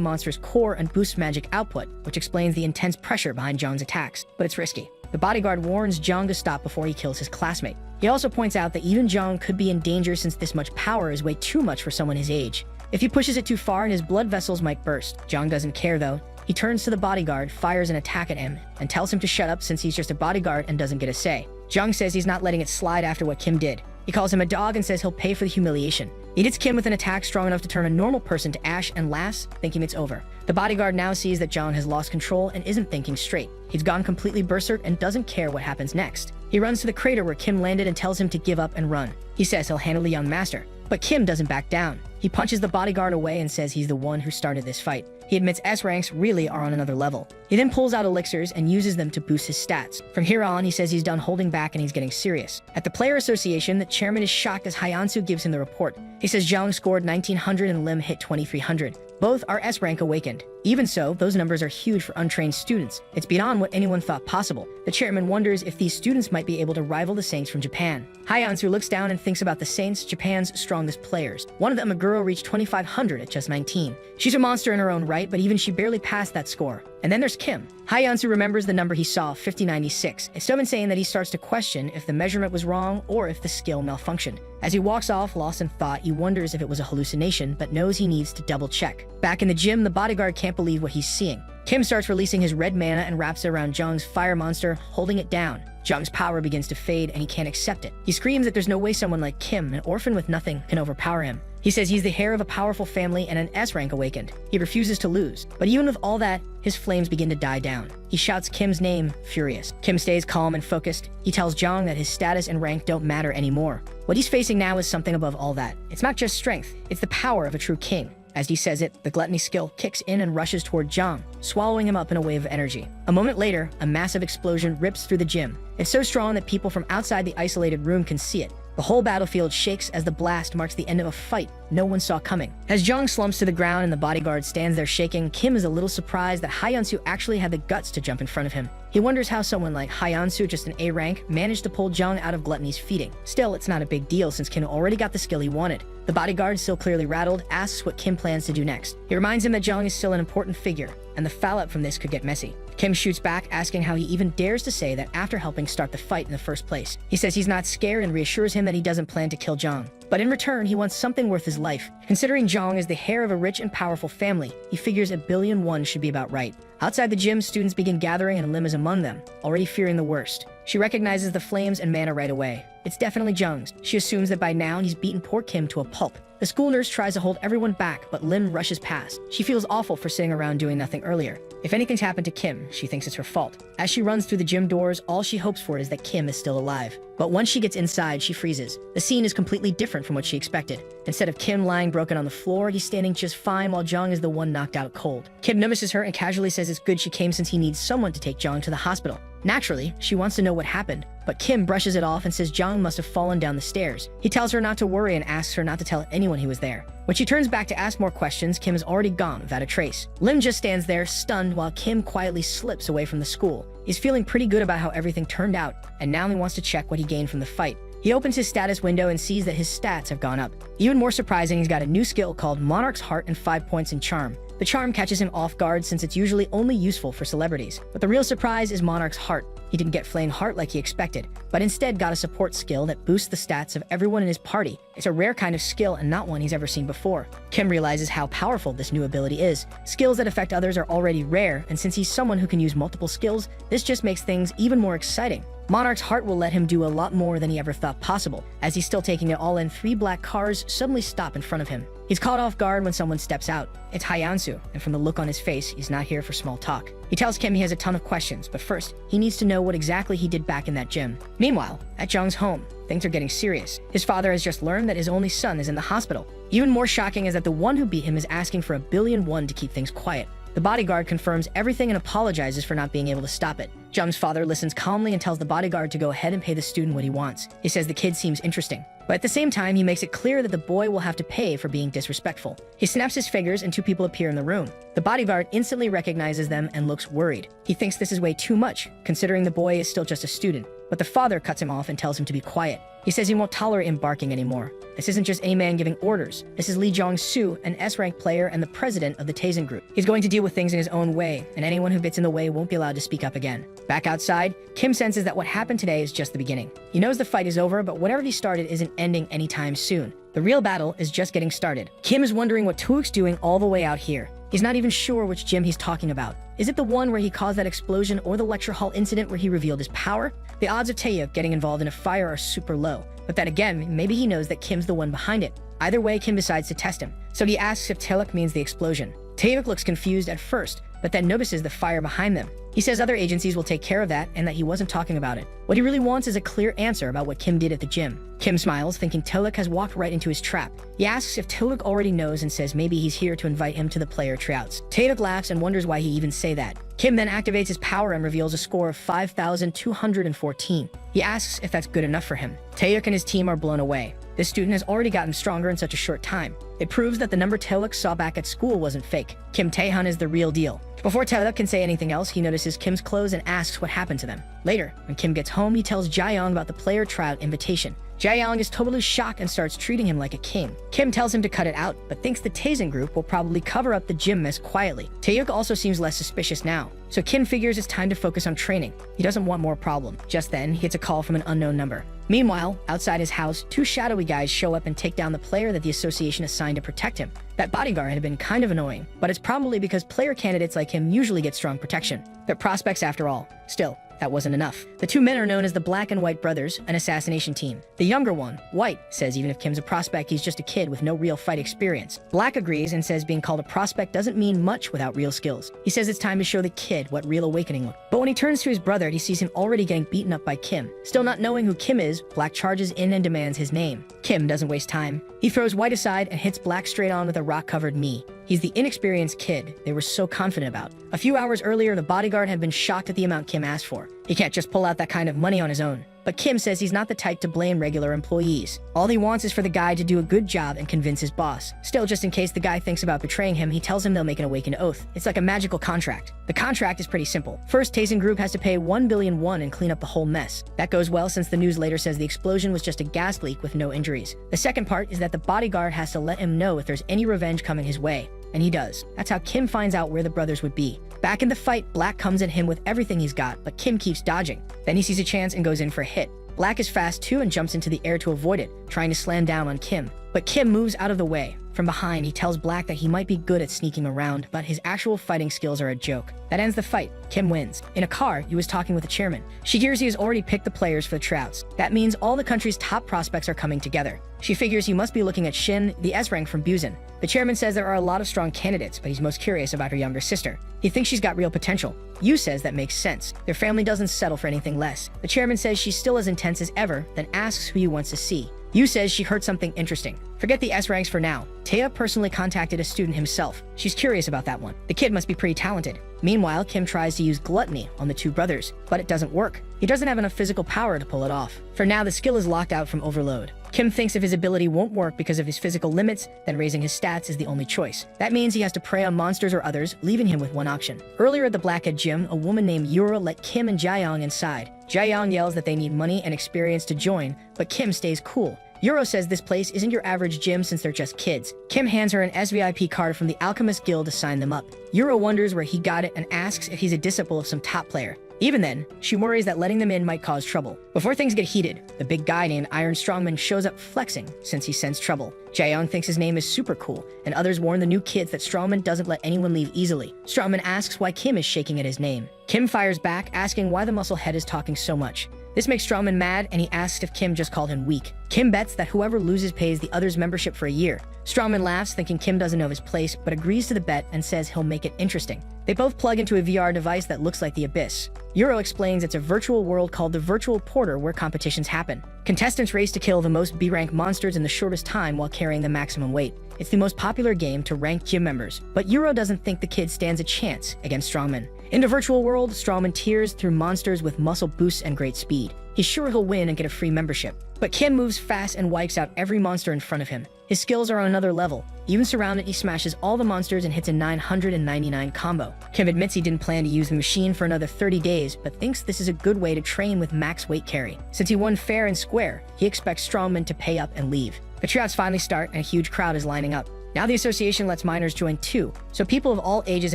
monster's core and boosts magic output, which explains the intense pressure behind Zhang's attacks, but it's risky. The bodyguard warns Zhang to stop before he kills his classmate. He also points out that even Zhang could be in danger since this much power is way too much for someone his age. If he pushes it too far, his blood vessels might burst. Zhang doesn't care though. He turns to the bodyguard, fires an attack at him, and tells him to shut up since he's just a bodyguard and doesn't get a say. Zhang says he's not letting it slide after what Kim did. He calls him a dog and says he'll pay for the humiliation. He hits Kim with an attack strong enough to turn a normal person to ash and laughs, thinking it's over. The bodyguard now sees that Zhang has lost control and isn't thinking straight. He's gone completely berserk and doesn't care what happens next. He runs to the crater where Kim landed and tells him to give up and run. He says he'll handle the young master. But Kim doesn't back down. He punches the bodyguard away and says he's the one who started this fight. He admits S ranks really are on another level. He then pulls out elixirs and uses them to boost his stats. From here on, he says he's done holding back and he's getting serious. At the player association, the chairman is shocked as Hyansu gives him the report. He says Zhang scored 1900 and Lim hit 2300. Both are S rank awakened. Even so, those numbers are huge for untrained students. It's beyond what anyone thought possible. The chairman wonders if these students might be able to rival the Saints from Japan. Hyansu looks down and thinks about the Saints, Japan's strongest players. One of them, a girl, reached 2500 at just 19. She's a monster in her own right, but even she barely passed that score. And then there's Kim. Hyansu remembers the number he saw, 5096. It's so insane that he starts to question if the measurement was wrong or if the skill malfunctioned. As he walks off, lost in thought, he wonders if it was a hallucination, but knows he needs to double check. Back in the gym, the bodyguard can't believe what he's seeing. Kim starts releasing his red mana and wraps it around Zhang's fire monster, holding it down. Zhang's power begins to fade and he can't accept it. He screams that there's no way someone like Kim, an orphan with nothing, can overpower him. He says he's the heir of a powerful family and an S rank awakened. He refuses to lose. But even with all that, his flames begin to die down. He shouts Kim's name, furious. Kim stays calm and focused. He tells Zhang that his status and rank don't matter anymore. What he's facing now is something above all that. It's not just strength, it's the power of a true king. As he says it, the gluttony skill kicks in and rushes toward Zhang, swallowing him up in a wave of energy. A moment later, a massive explosion rips through the gym. It's so strong that people from outside the isolated room can see it. The whole battlefield shakes as the blast marks the end of a fight no one saw coming. As Zhang slumps to the ground and the bodyguard stands there shaking, Kim is a little surprised that Hyansu actually had the guts to jump in front of him. He wonders how someone like Hyansu, just an A rank, managed to pull Zhang out of gluttony's feeding. Still, it's not a big deal since Kim already got the skill he wanted. The bodyguard, still clearly rattled, asks what Kim plans to do next. He reminds him that Zhang is still an important figure, and the fallout from this could get messy. Kim shoots back, asking how he even dares to say that after helping start the fight in the first place. He says he's not scared and reassures him that he doesn't plan to kill Zhang. But in return, he wants something worth his life. Considering Zhang is the heir of a rich and powerful family, he figures 1,000,000,001 should be about right. Outside the gym, students begin gathering and Lim is among them, already fearing the worst. She recognizes the flames and mana right away. It's definitely Zhang's. She assumes that by now he's beaten poor Kim to a pulp. The school nurse tries to hold everyone back, but Lim rushes past. She feels awful for sitting around doing nothing earlier. If anything's happened to Kim, she thinks it's her fault. As she runs through the gym doors, all she hopes for is that Kim is still alive. But once she gets inside, she freezes. The scene is completely different from what she expected. Instead of Kim lying broken on the floor, he's standing just fine while Zhang is the one knocked out cold. Kim notices her and casually says it's good she came since he needs someone to take Zhang to the hospital. Naturally, she wants to know what happened, but Kim brushes it off and says Zhang must have fallen down the stairs. He tells her not to worry and asks her not to tell anyone he was there. When she turns back to ask more questions, Kim is already gone without a trace. Lim just stands there, stunned, while Kim quietly slips away from the school. He's feeling pretty good about how everything turned out, and now he wants to check what he gained from the fight. He opens his status window and sees that his stats have gone up. Even more surprising, he's got a new skill called Monarch's Heart and 5 points in Charm. The charm catches him off guard since it's usually only useful for celebrities. But the real surprise is Monarch's Heart. He didn't get Flame Heart like he expected, but instead got a support skill that boosts the stats of everyone in his party. It's a rare kind of skill and not one he's ever seen before. Kim realizes how powerful this new ability is. Skills that affect others are already rare, and since he's someone who can use multiple skills, this just makes things even more exciting. Monarch's Heart will let him do a lot more than he ever thought possible. As he's still taking it all in, 3 black cars suddenly stop in front of him. He He's caught off guard when someone steps out. It's Hyansu, and from the look on his face, he's not here for small talk. He tells Kim he has a ton of questions, but first, he needs to know what exactly he did back in that gym. Meanwhile, at Jung's home, things are getting serious. His father has just learned that his only son is in the hospital. Even more shocking is that the one who beat him is asking for $1 billion to keep things quiet. The bodyguard confirms everything and apologizes for not being able to stop it. Jung's father listens calmly and tells the bodyguard to go ahead and pay the student what he wants. He says the kid seems interesting, but at the same time, he makes it clear that the boy will have to pay for being disrespectful. He snaps his fingers and 2 people appear in the room. The bodyguard instantly recognizes them and looks worried. He thinks this is way too much, considering the boy is still just a student, but the father cuts him off and tells him to be quiet. He says he won't tolerate him barking anymore. This isn't just any man giving orders. This is Lee Jong-soo, an S-rank player and the president of the Taisen group. He's going to deal with things in his own way, and anyone who gets in the way won't be allowed to speak up again. Back outside, Kim senses that what happened today is just the beginning. He knows the fight is over, but whatever he started isn't ending anytime soon. The real battle is just getting started. Kim is wondering what Taewook's doing all the way out here. He's not even sure which gym he's talking about. Is it the one where he caused that explosion or the lecture hall incident where he revealed his power? The odds of Taewook getting involved in a fire are super low. But then again, maybe he knows that Kim's the one behind it. Either way, Kim decides to test him. So he asks if Taewook means the explosion. Taewook looks confused at first, but then notices the fire behind them. He says other agencies will take care of that and that he wasn't talking about it. What he really wants is a clear answer about what Kim did at the gym. Kim smiles, thinking Taewook has walked right into his trap. He asks if Taewook already knows and says maybe he's here to invite him to the player tryouts. Taewook laughs and wonders why he even say that. Kim then activates his power and reveals a score of 5,214. He asks if that's good enough for him. Taewook and his team are blown away. This student has already gotten stronger in such a short time. It proves that the number Taewook saw back at school wasn't fake. Kim Taehyun is the real deal. Before Taewook can say anything else, he notices Kim's clothes and asks what happened to them. Later, when Kim gets home, he tells Jaeyoung about the player tryout invitation. Jaeyoung is totally shocked and starts treating him like a king. Kim tells him to cut it out, but thinks the Taisen group will probably cover up the gym mess quietly. Taewook also seems less suspicious now, so Kim figures it's time to focus on training. He doesn't want more problem. Just then, he gets a call from an unknown number. Meanwhile, outside his house, 2 shadowy guys show up and take down the player that the association assigned to protect him. That bodyguard had been kind of annoying, but it's probably because player candidates like him usually get strong protection. They're prospects after all. Still, that wasn't enough. The 2 men are known as the Black and White Brothers, an assassination team. The younger one, White, says even if Kim's a prospect, he's just a kid with no real fight experience. Black agrees and says being called a prospect doesn't mean much without real skills. He says it's time to show the kid what real awakening looks. But when he turns to his brother, he sees him already getting beaten up by Kim. Still not knowing who Kim is, Black charges in and demands his name. Kim doesn't waste time. He throws White aside and hits Black straight on with a rock-covered knee. He's the inexperienced kid they were so confident about. A few hours earlier, the bodyguard had been shocked at the amount Kim asked for. He can't just pull out that kind of money on his own. But Kim says he's not the type to blame regular employees. All he wants is for the guy to do a good job and convince his boss. Still, just in case the guy thinks about betraying him, he tells him they'll make an awakened oath. It's like a magical contract. The contract is pretty simple. First, Taisen Group has to pay 1 billion won and clean up the whole mess. That goes well since the news later says the explosion was just a gas leak with no injuries. The second part is that the bodyguard has to let him know if there's any revenge coming his way. And he does. That's how Kim finds out where the brothers would be. Back in the fight, Black comes at him with everything he's got, but Kim keeps dodging. Then he sees a chance and goes in for a hit. Black is fast too and jumps into the air to avoid it, trying to slam down on Kim. But Kim moves out of the way. From behind, he tells Black that he might be good at sneaking around, but his actual fighting skills are a joke. That ends the fight. Kim wins. In a car, he was talking with the chairman. She hears he has already picked the players for the tryouts. That means all the country's top prospects are coming together. She figures he must be looking at Shin, the S-rank from Busan. The chairman says there are a lot of strong candidates, but he's most curious about her younger sister. He thinks she's got real potential. Yu says that makes sense. Their family doesn't settle for anything less. The chairman says she's still as intense as ever, then asks who he wants to see. Yu says she heard something interesting. Forget the S-ranks for now. Taeya personally contacted a student himself. She's curious about that one. The kid must be pretty talented. Meanwhile, Kim tries to use gluttony on the 2 brothers, but it doesn't work. He doesn't have enough physical power to pull it off. For now, the skill is locked out from overload. Kim thinks if his ability won't work because of his physical limits, then raising his stats is the only choice. That means he has to prey on monsters or others, leaving him with one option. Earlier at the Blackhead Gym, a woman named Yura let Kim and Jaeyoung inside. Jaeyoung yells that they need money and experience to join, but Kim stays cool. Yuro says this place isn't your average gym since they're just kids. Kim hands her an SVIP card from the Alchemist Guild to sign them up. Yuro wonders where he got it and asks if he's a disciple of some top player. Even then, she worries that letting them in might cause trouble. Before things get heated, the big guy named Iron Strongman shows up flexing since he sensed trouble. Jaeyoung thinks his name is super cool, and others warn the new kids that Strongman doesn't let anyone leave easily. Strongman asks why Kim is shaking at his name. Kim fires back, asking why the muscle head is talking so much. This makes Strongman mad, and he asks if Kim just called him weak. Kim bets that whoever loses pays the other's membership for a year. Strongman laughs, thinking Kim doesn't know his place, but agrees to the bet and says he'll make it interesting. They both plug into a VR device that looks like the Abyss. Euro explains it's a virtual world called the Virtual Porter where competitions happen. Contestants race to kill the most B-rank monsters in the shortest time while carrying the maximum weight. It's the most popular game to rank gym members, but Euro doesn't think the kid stands a chance against Strongman. In the virtual world, Strongman tears through monsters with muscle boosts and great speed. He's sure he'll win and get a free membership. But Kim moves fast and wipes out every monster in front of him. His skills are on another level. Even surrounded, he smashes all the monsters and hits a 999 combo. Kim admits he didn't plan to use the machine for another 30 days, but thinks this is a good way to train with max weight carry. Since he won fair and square, he expects Strongman to pay up and leave. The tryouts finally start, and a huge crowd is lining up. Now the association lets minors join too, so people of all ages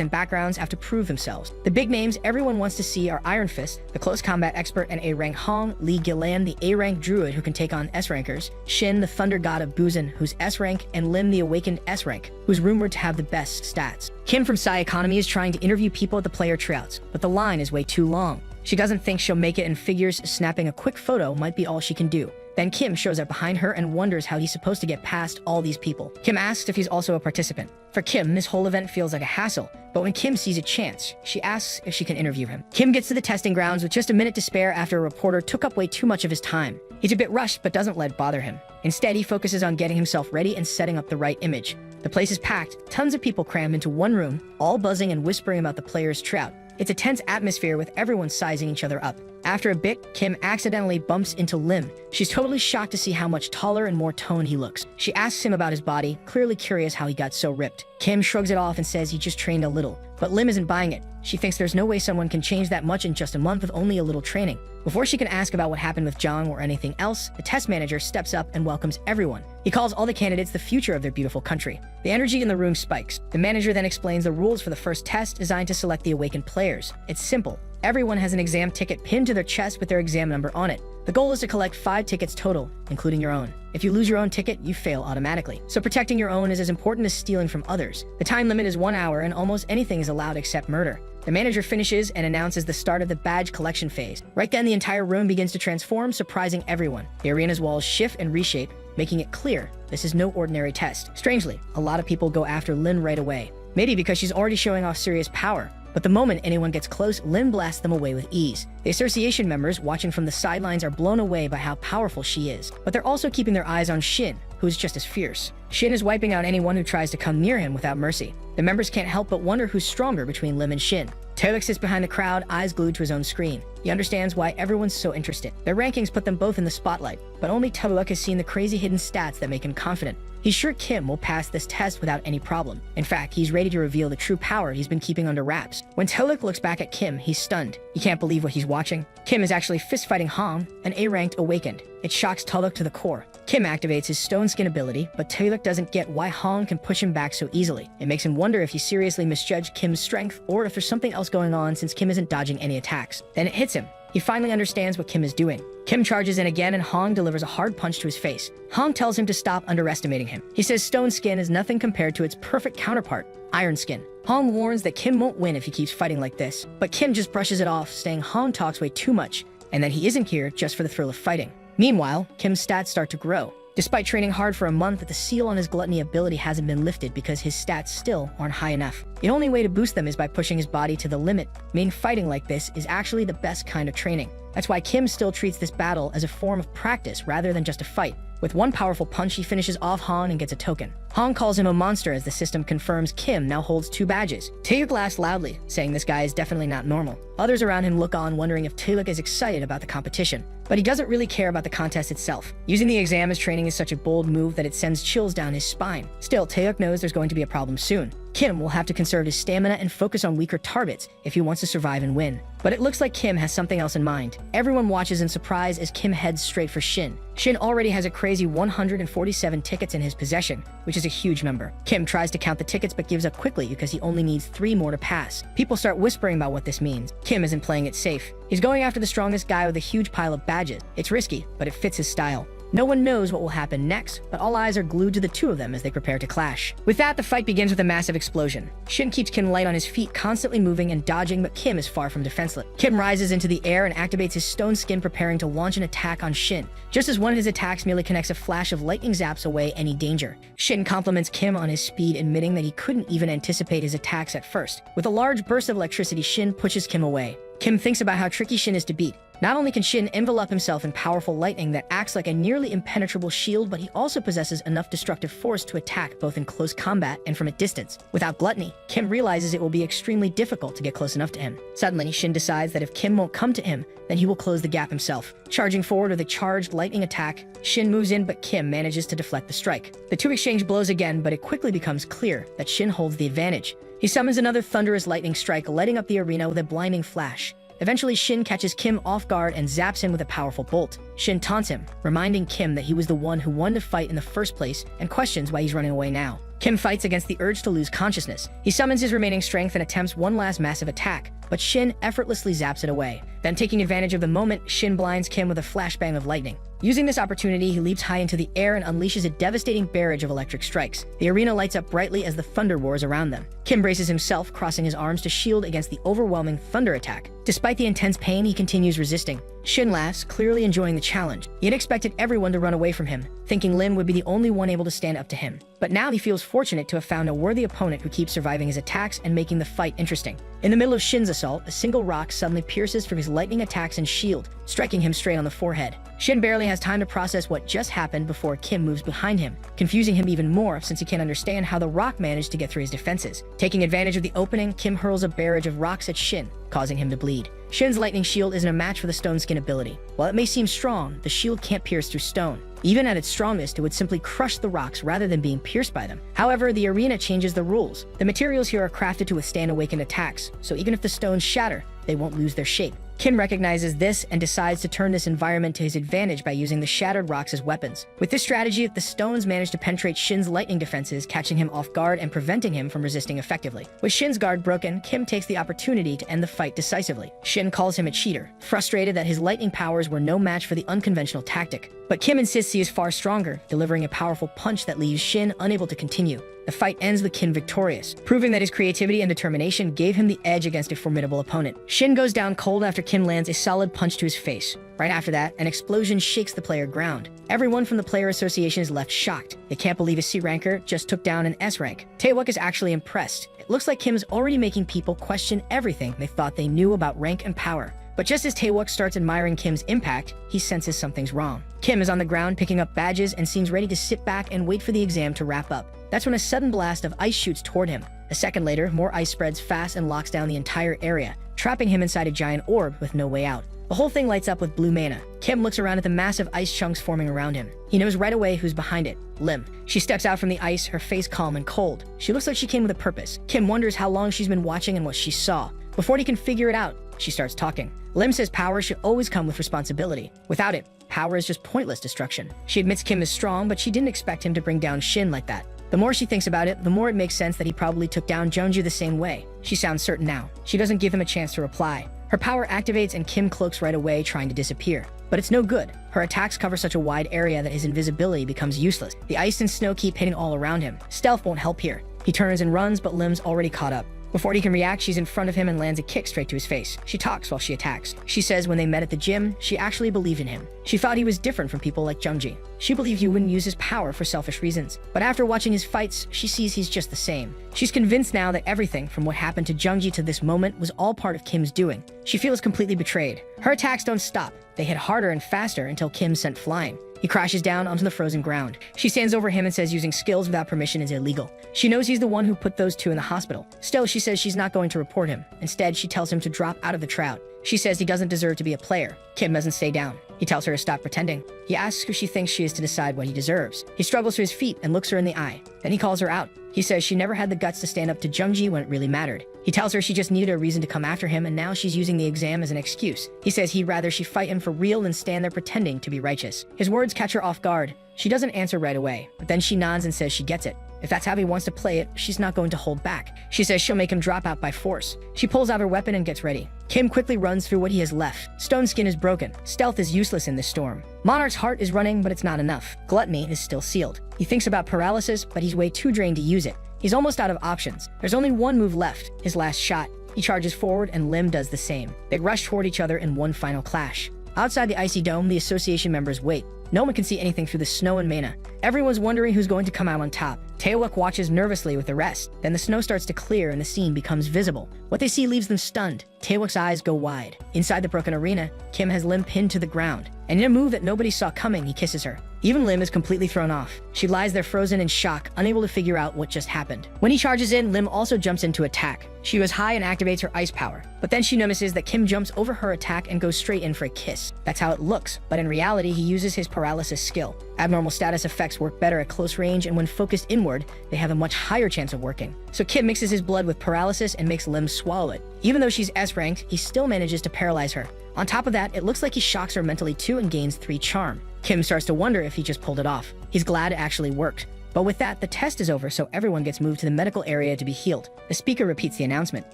and backgrounds have to prove themselves. The big names everyone wants to see are Iron Fist, the close combat expert and A-rank Hong, Lee Gillan, the A-rank druid who can take on S-rankers, Shin, the thunder god of Buzin, who's S-rank, and Lim, the awakened S-rank, who's rumored to have the best stats. Kim from Psy Economy is trying to interview people at the player tryouts, but the line is way too long. She doesn't think she'll make it and figures snapping a quick photo might be all she can do. Then Kim shows up behind her and wonders how he's supposed to get past all these people. Kim asks if he's also a participant. For Kim, this whole event feels like a hassle, but when Kim sees a chance, she asks if she can interview him. Kim gets to the testing grounds with just a minute to spare after a reporter took up way too much of his time. He's a bit rushed, but doesn't let it bother him. Instead, he focuses on getting himself ready and setting up the right image. The place is packed, tons of people crammed into one room, all buzzing and whispering about the player's tryout. It's a tense atmosphere with everyone sizing each other up. After a bit, Kim accidentally bumps into Lim. She's totally shocked to see how much taller and more toned he looks. She asks him about his body, clearly curious how he got so ripped. Kim shrugs it off and says he just trained a little, but Lim isn't buying it. She thinks there's no way someone can change that much in just a month with only a little training. Before she can ask about what happened with Jong or anything else, the test manager steps up and welcomes everyone. He calls all the candidates the future of their beautiful country. The energy in the room spikes. The manager then explains the rules for the first test designed to select the awakened players. It's simple. Everyone has an exam ticket pinned to their chest with their exam number on it. The goal is to collect 5 tickets total, including your own. If you lose your own ticket, you fail automatically. So protecting your own is as important as stealing from others. The time limit is 1 hour and almost anything is allowed except murder. The manager finishes and announces the start of the badge collection phase. Right then, the entire room begins to transform, surprising everyone. The arena's walls shift and reshape, making it clear this is no ordinary test. Strangely, a lot of people go after Lin right away. Maybe because she's already showing off serious power. But the moment anyone gets close, Lin blasts them away with ease. The association members watching from the sidelines are blown away by how powerful she is. But they're also keeping their eyes on Shin, who is just as fierce. Shin is wiping out anyone who tries to come near him without mercy. The members can't help but wonder who's stronger between Lim and Shin. Taylor sits behind the crowd, eyes glued to his own screen. He understands why everyone's so interested. Their rankings put them both in the spotlight, but only Taylor has seen the crazy hidden stats that make him confident. He's sure Kim will pass this test without any problem. In fact, he's ready to reveal the true power he's been keeping under wraps. When Taylor looks back at Kim, he's stunned. He can't believe what he's watching. Kim is actually fist-fighting Hong, an A-ranked awakened. It shocks Taylor to the core. Kim activates his stone skin ability, but Taylor doesn't get why Hong can push him back so easily. It makes him wonder if he seriously misjudged Kim's strength or if there's something else going on since Kim isn't dodging any attacks. Then it hits him. He finally understands what Kim is doing. Kim charges in again and Hong delivers a hard punch to his face. Hong tells him to stop underestimating him. He says stone skin is nothing compared to its perfect counterpart, iron skin. Hong warns that Kim won't win if he keeps fighting like this, but Kim just brushes it off, saying Hong talks way too much and that he isn't here just for the thrill of fighting. Meanwhile, Kim's stats start to grow. Despite training hard for a month, the seal on his gluttony ability hasn't been lifted because his stats still aren't high enough. The only way to boost them is by pushing his body to the limit, meaning fighting like this is actually the best kind of training. That's why Kim still treats this battle as a form of practice rather than just a fight. With one powerful punch, he finishes off Hong and gets a token. Hong calls him a monster as the system confirms Kim now holds 2 badges. Taeyuk laughs loudly, saying this guy is definitely not normal. Others around him look on, wondering if Taeyuk is excited about the competition. But he doesn't really care about the contest itself. Using the exam as training is such a bold move that it sends chills down his spine. Still, Taeyuk knows there's going to be a problem soon. Kim will have to conserve his stamina and focus on weaker targets if he wants to survive and win. But it looks like Kim has something else in mind. Everyone watches in surprise as Kim heads straight for Shin. Shin already has a crazy 147 tickets in his possession, which is a huge number. Kim tries to count the tickets but gives up quickly because he only needs 3 more to pass. People start whispering about what this means. Kim isn't playing it safe. He's going after the strongest guy with a huge pile of badges. It's risky, but it fits his style. No one knows what will happen next, but all eyes are glued to the two of them as they prepare to clash. With that, the fight begins with a massive explosion. Shin keeps Kim light on his feet, constantly moving and dodging, but Kim is far from defenseless. Kim rises into the air and activates his stone skin, preparing to launch an attack on Shin. Just as one of his attacks merely connects, a flash of lightning zaps away any danger. Shin compliments Kim on his speed, admitting that he couldn't even anticipate his attacks at first. With a large burst of electricity, Shin pushes Kim away. Kim thinks about how tricky Shin is to beat. Not only can Shin envelop himself in powerful lightning that acts like a nearly impenetrable shield, but he also possesses enough destructive force to attack both in close combat and from a distance. Without gluttony, Kim realizes it will be extremely difficult to get close enough to him. Suddenly, Shin decides that if Kim won't come to him, then he will close the gap himself. Charging forward with a charged lightning attack, Shin moves in, but Kim manages to deflect the strike. The two exchange blows again, but it quickly becomes clear that Shin holds the advantage. He summons another thunderous lightning strike, lighting up the arena with a blinding flash. Eventually, Shin catches Kim off guard and zaps him with a powerful bolt. Shin taunts him, reminding Kim that he was the one who won the fight in the first place, and questions why he's running away now. Kim fights against the urge to lose consciousness. He summons his remaining strength and attempts one last massive attack, but Shin effortlessly zaps it away. Then, taking advantage of the moment, Shin blinds Kim with a flashbang of lightning. Using this opportunity, he leaps high into the air and unleashes a devastating barrage of electric strikes. The arena lights up brightly as the thunder roars around them. Kim braces himself, crossing his arms to shield against the overwhelming thunder attack. Despite the intense pain, he continues resisting. Shin laughs, clearly enjoying the challenge. He had expected everyone to run away from him, thinking Lim would be the only one able to stand up to him. But now he feels fortunate to have found a worthy opponent who keeps surviving his attacks and making the fight interesting. In the middle of Shin's assault, a single rock suddenly pierces through his lightning attacks and shield, striking him straight on the forehead. Shin barely has time to process what just happened before Kim moves behind him, confusing him even more since he can't understand how the rock managed to get through his defenses. Taking advantage of the opening, Kim hurls a barrage of rocks at Shin, causing him to bleed. Shin's lightning shield isn't a match for the stone skin ability. While it may seem strong, the shield can't pierce through stone. Even at its strongest, it would simply crush the rocks rather than being pierced by them. However, the arena changes the rules. The materials here are crafted to withstand awakened attacks, so even if the stones shatter, they won't lose their shape. Kim recognizes this and decides to turn this environment to his advantage by using the shattered rocks as weapons. With this strategy, the stones manage to penetrate Shin's lightning defenses, catching him off guard and preventing him from resisting effectively. With Shin's guard broken, Kim takes the opportunity to end the fight decisively. Shin calls him a cheater, frustrated that his lightning powers were no match for the unconventional tactic. But Kim insists he is far stronger, delivering a powerful punch that leaves Shin unable to continue. The fight ends with Kim victorious, proving that his creativity and determination gave him the edge against a formidable opponent. Shin goes down cold after Kim lands a solid punch to his face. Right after that, an explosion shakes the player ground. Everyone from the player association is left shocked. They can't believe a C ranker just took down an S rank. Taewok is actually impressed. It looks like Kim is already making people question everything they thought they knew about rank and power. But just as Taewok starts admiring Kim's impact, he senses something's wrong. Kim is on the ground picking up badges and seems ready to sit back and wait for the exam to wrap up. That's when a sudden blast of ice shoots toward him. A second later, more ice spreads fast and locks down the entire area, trapping him inside a giant orb with no way out. The whole thing lights up with blue mana. Kim looks around at the massive ice chunks forming around him. He knows right away who's behind it. Lim. She steps out from the ice, her face calm and cold. She looks like she came with a purpose. Kim wonders how long she's been watching and what she saw. Before he can figure it out, she starts talking. Lim says power should always come with responsibility. Without it, power is just pointless destruction. She admits Kim is strong, but she didn't expect him to bring down Shin like that. The more she thinks about it, the more it makes sense that he probably took down Jeonju the same way. She sounds certain now. She doesn't give him a chance to reply. Her power activates and Kim cloaks right away, trying to disappear. But it's no good. Her attacks cover such a wide area that his invisibility becomes useless. The ice and snow keep hitting all around him. Stealth won't help here. He turns and runs, but Lim's already caught up. Before he can react, she's in front of him and lands a kick straight to his face. She talks while she attacks. She says when they met at the gym, she actually believed in him. She thought he was different from people like Jeonju. She believed he wouldn't use his power for selfish reasons. But after watching his fights, she sees he's just the same. She's convinced now that everything from what happened to Jeonju to this moment was all part of Kim's doing. She feels completely betrayed. Her attacks don't stop. They hit harder and faster until Kim's sent flying. He crashes down onto the frozen ground. She stands over him and says using skills without permission is illegal. She knows he's the one who put those two in the hospital. Still, she says she's not going to report him. Instead, she tells him to drop out of the tryout. She says he doesn't deserve to be a player. Kim doesn't stay down. He tells her to stop pretending. He asks who she thinks she is to decide what he deserves. He struggles to his feet and looks her in the eye. Then he calls her out. He says she never had the guts to stand up to Jeonju when it really mattered. He tells her she just needed a reason to come after him, and now she's using the exam as an excuse. He says he'd rather she fight him for real than stand there pretending to be righteous. His words catch her off guard. She doesn't answer right away, but then she nods and says she gets it. If that's how he wants to play it, she's not going to hold back. She says she'll make him drop out by force. She pulls out her weapon and gets ready. Kim quickly runs through what he has left. Stone skin is broken. Stealth is useless in this storm. Monarch's heart is running, but it's not enough. Gluttony is still sealed. He thinks about paralysis, but he's way too drained to use it. He's almost out of options. There's only one move left, his last shot. He charges forward and Lim does the same. They rush toward each other in one final clash. Outside the icy dome, the association members wait. No one can see anything through the snow and mana. Everyone's wondering who's going to come out on top. Taewak watches nervously with the rest. Then the snow starts to clear and the scene becomes visible. What they see leaves them stunned. Taewak's eyes go wide. Inside the broken arena, Kim has Lim pinned to the ground. And in a move that nobody saw coming, he kisses her. Even Lim is completely thrown off. She lies there frozen in shock, unable to figure out what just happened. When he charges in, Lim also jumps in to attack. She goes high and activates her ice power. But then she notices that Kim jumps over her attack and goes straight in for a kiss. That's how it looks, but in reality, he uses his paralysis skill. Abnormal status effects work better at close range, and when focused inward, they have a much higher chance of working. So Kim mixes his blood with paralysis and makes Lim swallow it. Even though she's S-ranked, he still manages to paralyze her. On top of that, it looks like he shocks her mentally too and gains 3 charm. Kim starts to wonder if he just pulled it off. He's glad it actually worked. But with that, the test is over, so everyone gets moved to the medical area to be healed. The speaker repeats the announcement.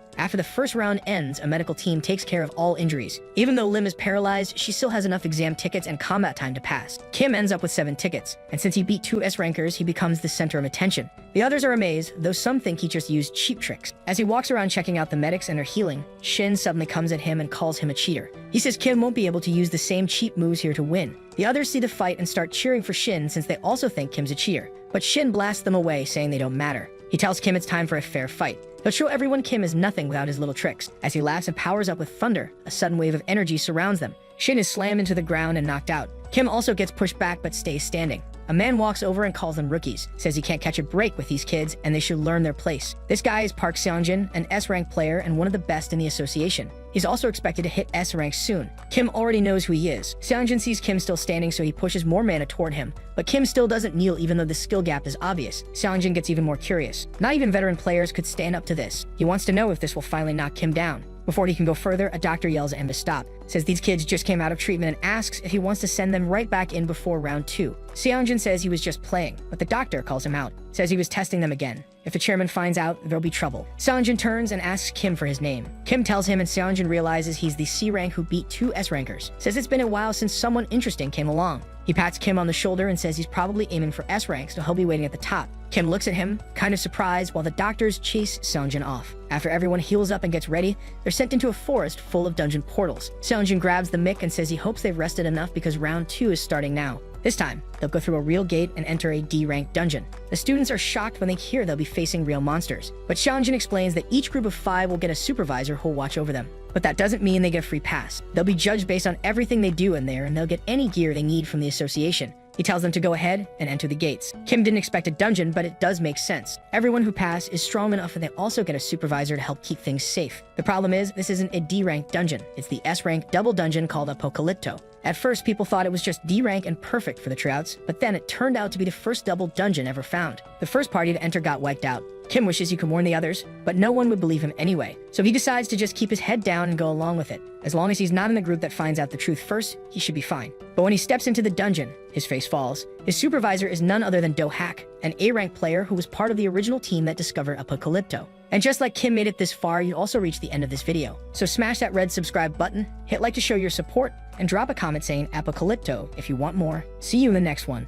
After the first round ends, a medical team takes care of all injuries. Even though Lim is paralyzed, she still has enough exam tickets and combat time to pass. Kim ends up with 7 tickets, and since he beat 2 S-rankers, he becomes the center of attention. The others are amazed, though some think he just used cheap tricks. As he walks around checking out the medics and their healing, Shin suddenly comes at him and calls him a cheater. He says Kim won't be able to use the same cheap moves here to win. The others see the fight and start cheering for Shin since they also think Kim's a cheater. But Shin blasts them away, saying they don't matter. He tells Kim it's time for a fair fight. He'll show everyone Kim is nothing without his little tricks. As he laughs and powers up with thunder, a sudden wave of energy surrounds them. Shin is slammed into the ground and knocked out. Kim also gets pushed back but stays standing. A man walks over and calls them rookies, says he can't catch a break with these kids and they should learn their place. This guy is Park Seongjin, an S-rank player and one of the best in the association. He's also expected to hit S rank soon. Kim already knows who he is. Seongjin sees Kim still standing, so he pushes more mana toward him. But Kim still doesn't kneel even though the skill gap is obvious. Seongjin gets even more curious. Not even veteran players could stand up to this. He wants to know if this will finally knock Kim down. Before he can go further, a doctor yells at him to stop, says these kids just came out of treatment and asks if he wants to send them right back in before round 2. Seongjin says he was just playing, but the doctor calls him out, says he was testing them again. If the chairman finds out, there'll be trouble. Seongjin turns and asks Kim for his name. Kim tells him and Seongjin realizes he's the C rank who beat 2 S rankers. Says it's been a while since someone interesting came along. He pats Kim on the shoulder and says he's probably aiming for S rank, so he'll be waiting at the top. Kim looks at him, kind of surprised, while the doctors chase Seongjin off. After everyone heals up and gets ready, they're sent into a forest full of dungeon portals. Seongjin grabs the mic and says he hopes they've rested enough because round 2 is starting now. This time, they'll go through a real gate and enter a D-ranked dungeon. The students are shocked when they hear they'll be facing real monsters. But Seongjin explains that each group of 5 will get a supervisor who'll watch over them. But that doesn't mean they get a free pass. They'll be judged based on everything they do in there, and they'll get any gear they need from the association. He tells them to go ahead and enter the gates. Kim didn't expect a dungeon, but it does make sense. Everyone who passed is strong enough and they also get a supervisor to help keep things safe. The problem is, this isn't a D-rank dungeon. It's the S-rank double dungeon called Apocalypto. At first, people thought it was just D-rank and perfect for the tryouts, but then it turned out to be the first double dungeon ever found. The first party to enter got wiped out. Kim wishes he could warn the others, but no one would believe him anyway, so he decides to just keep his head down and go along with it. As long as he's not in the group that finds out the truth first, he should be fine. But when he steps into the dungeon, his face falls. His supervisor is none other than Do-Hak, an A-rank player who was part of the original team that discovered Apocalypto. And just like Kim made it this far, you'd also reach the end of this video. So smash that red subscribe button, hit like to show your support, and drop a comment saying Apocalypto if you want more. See you in the next one.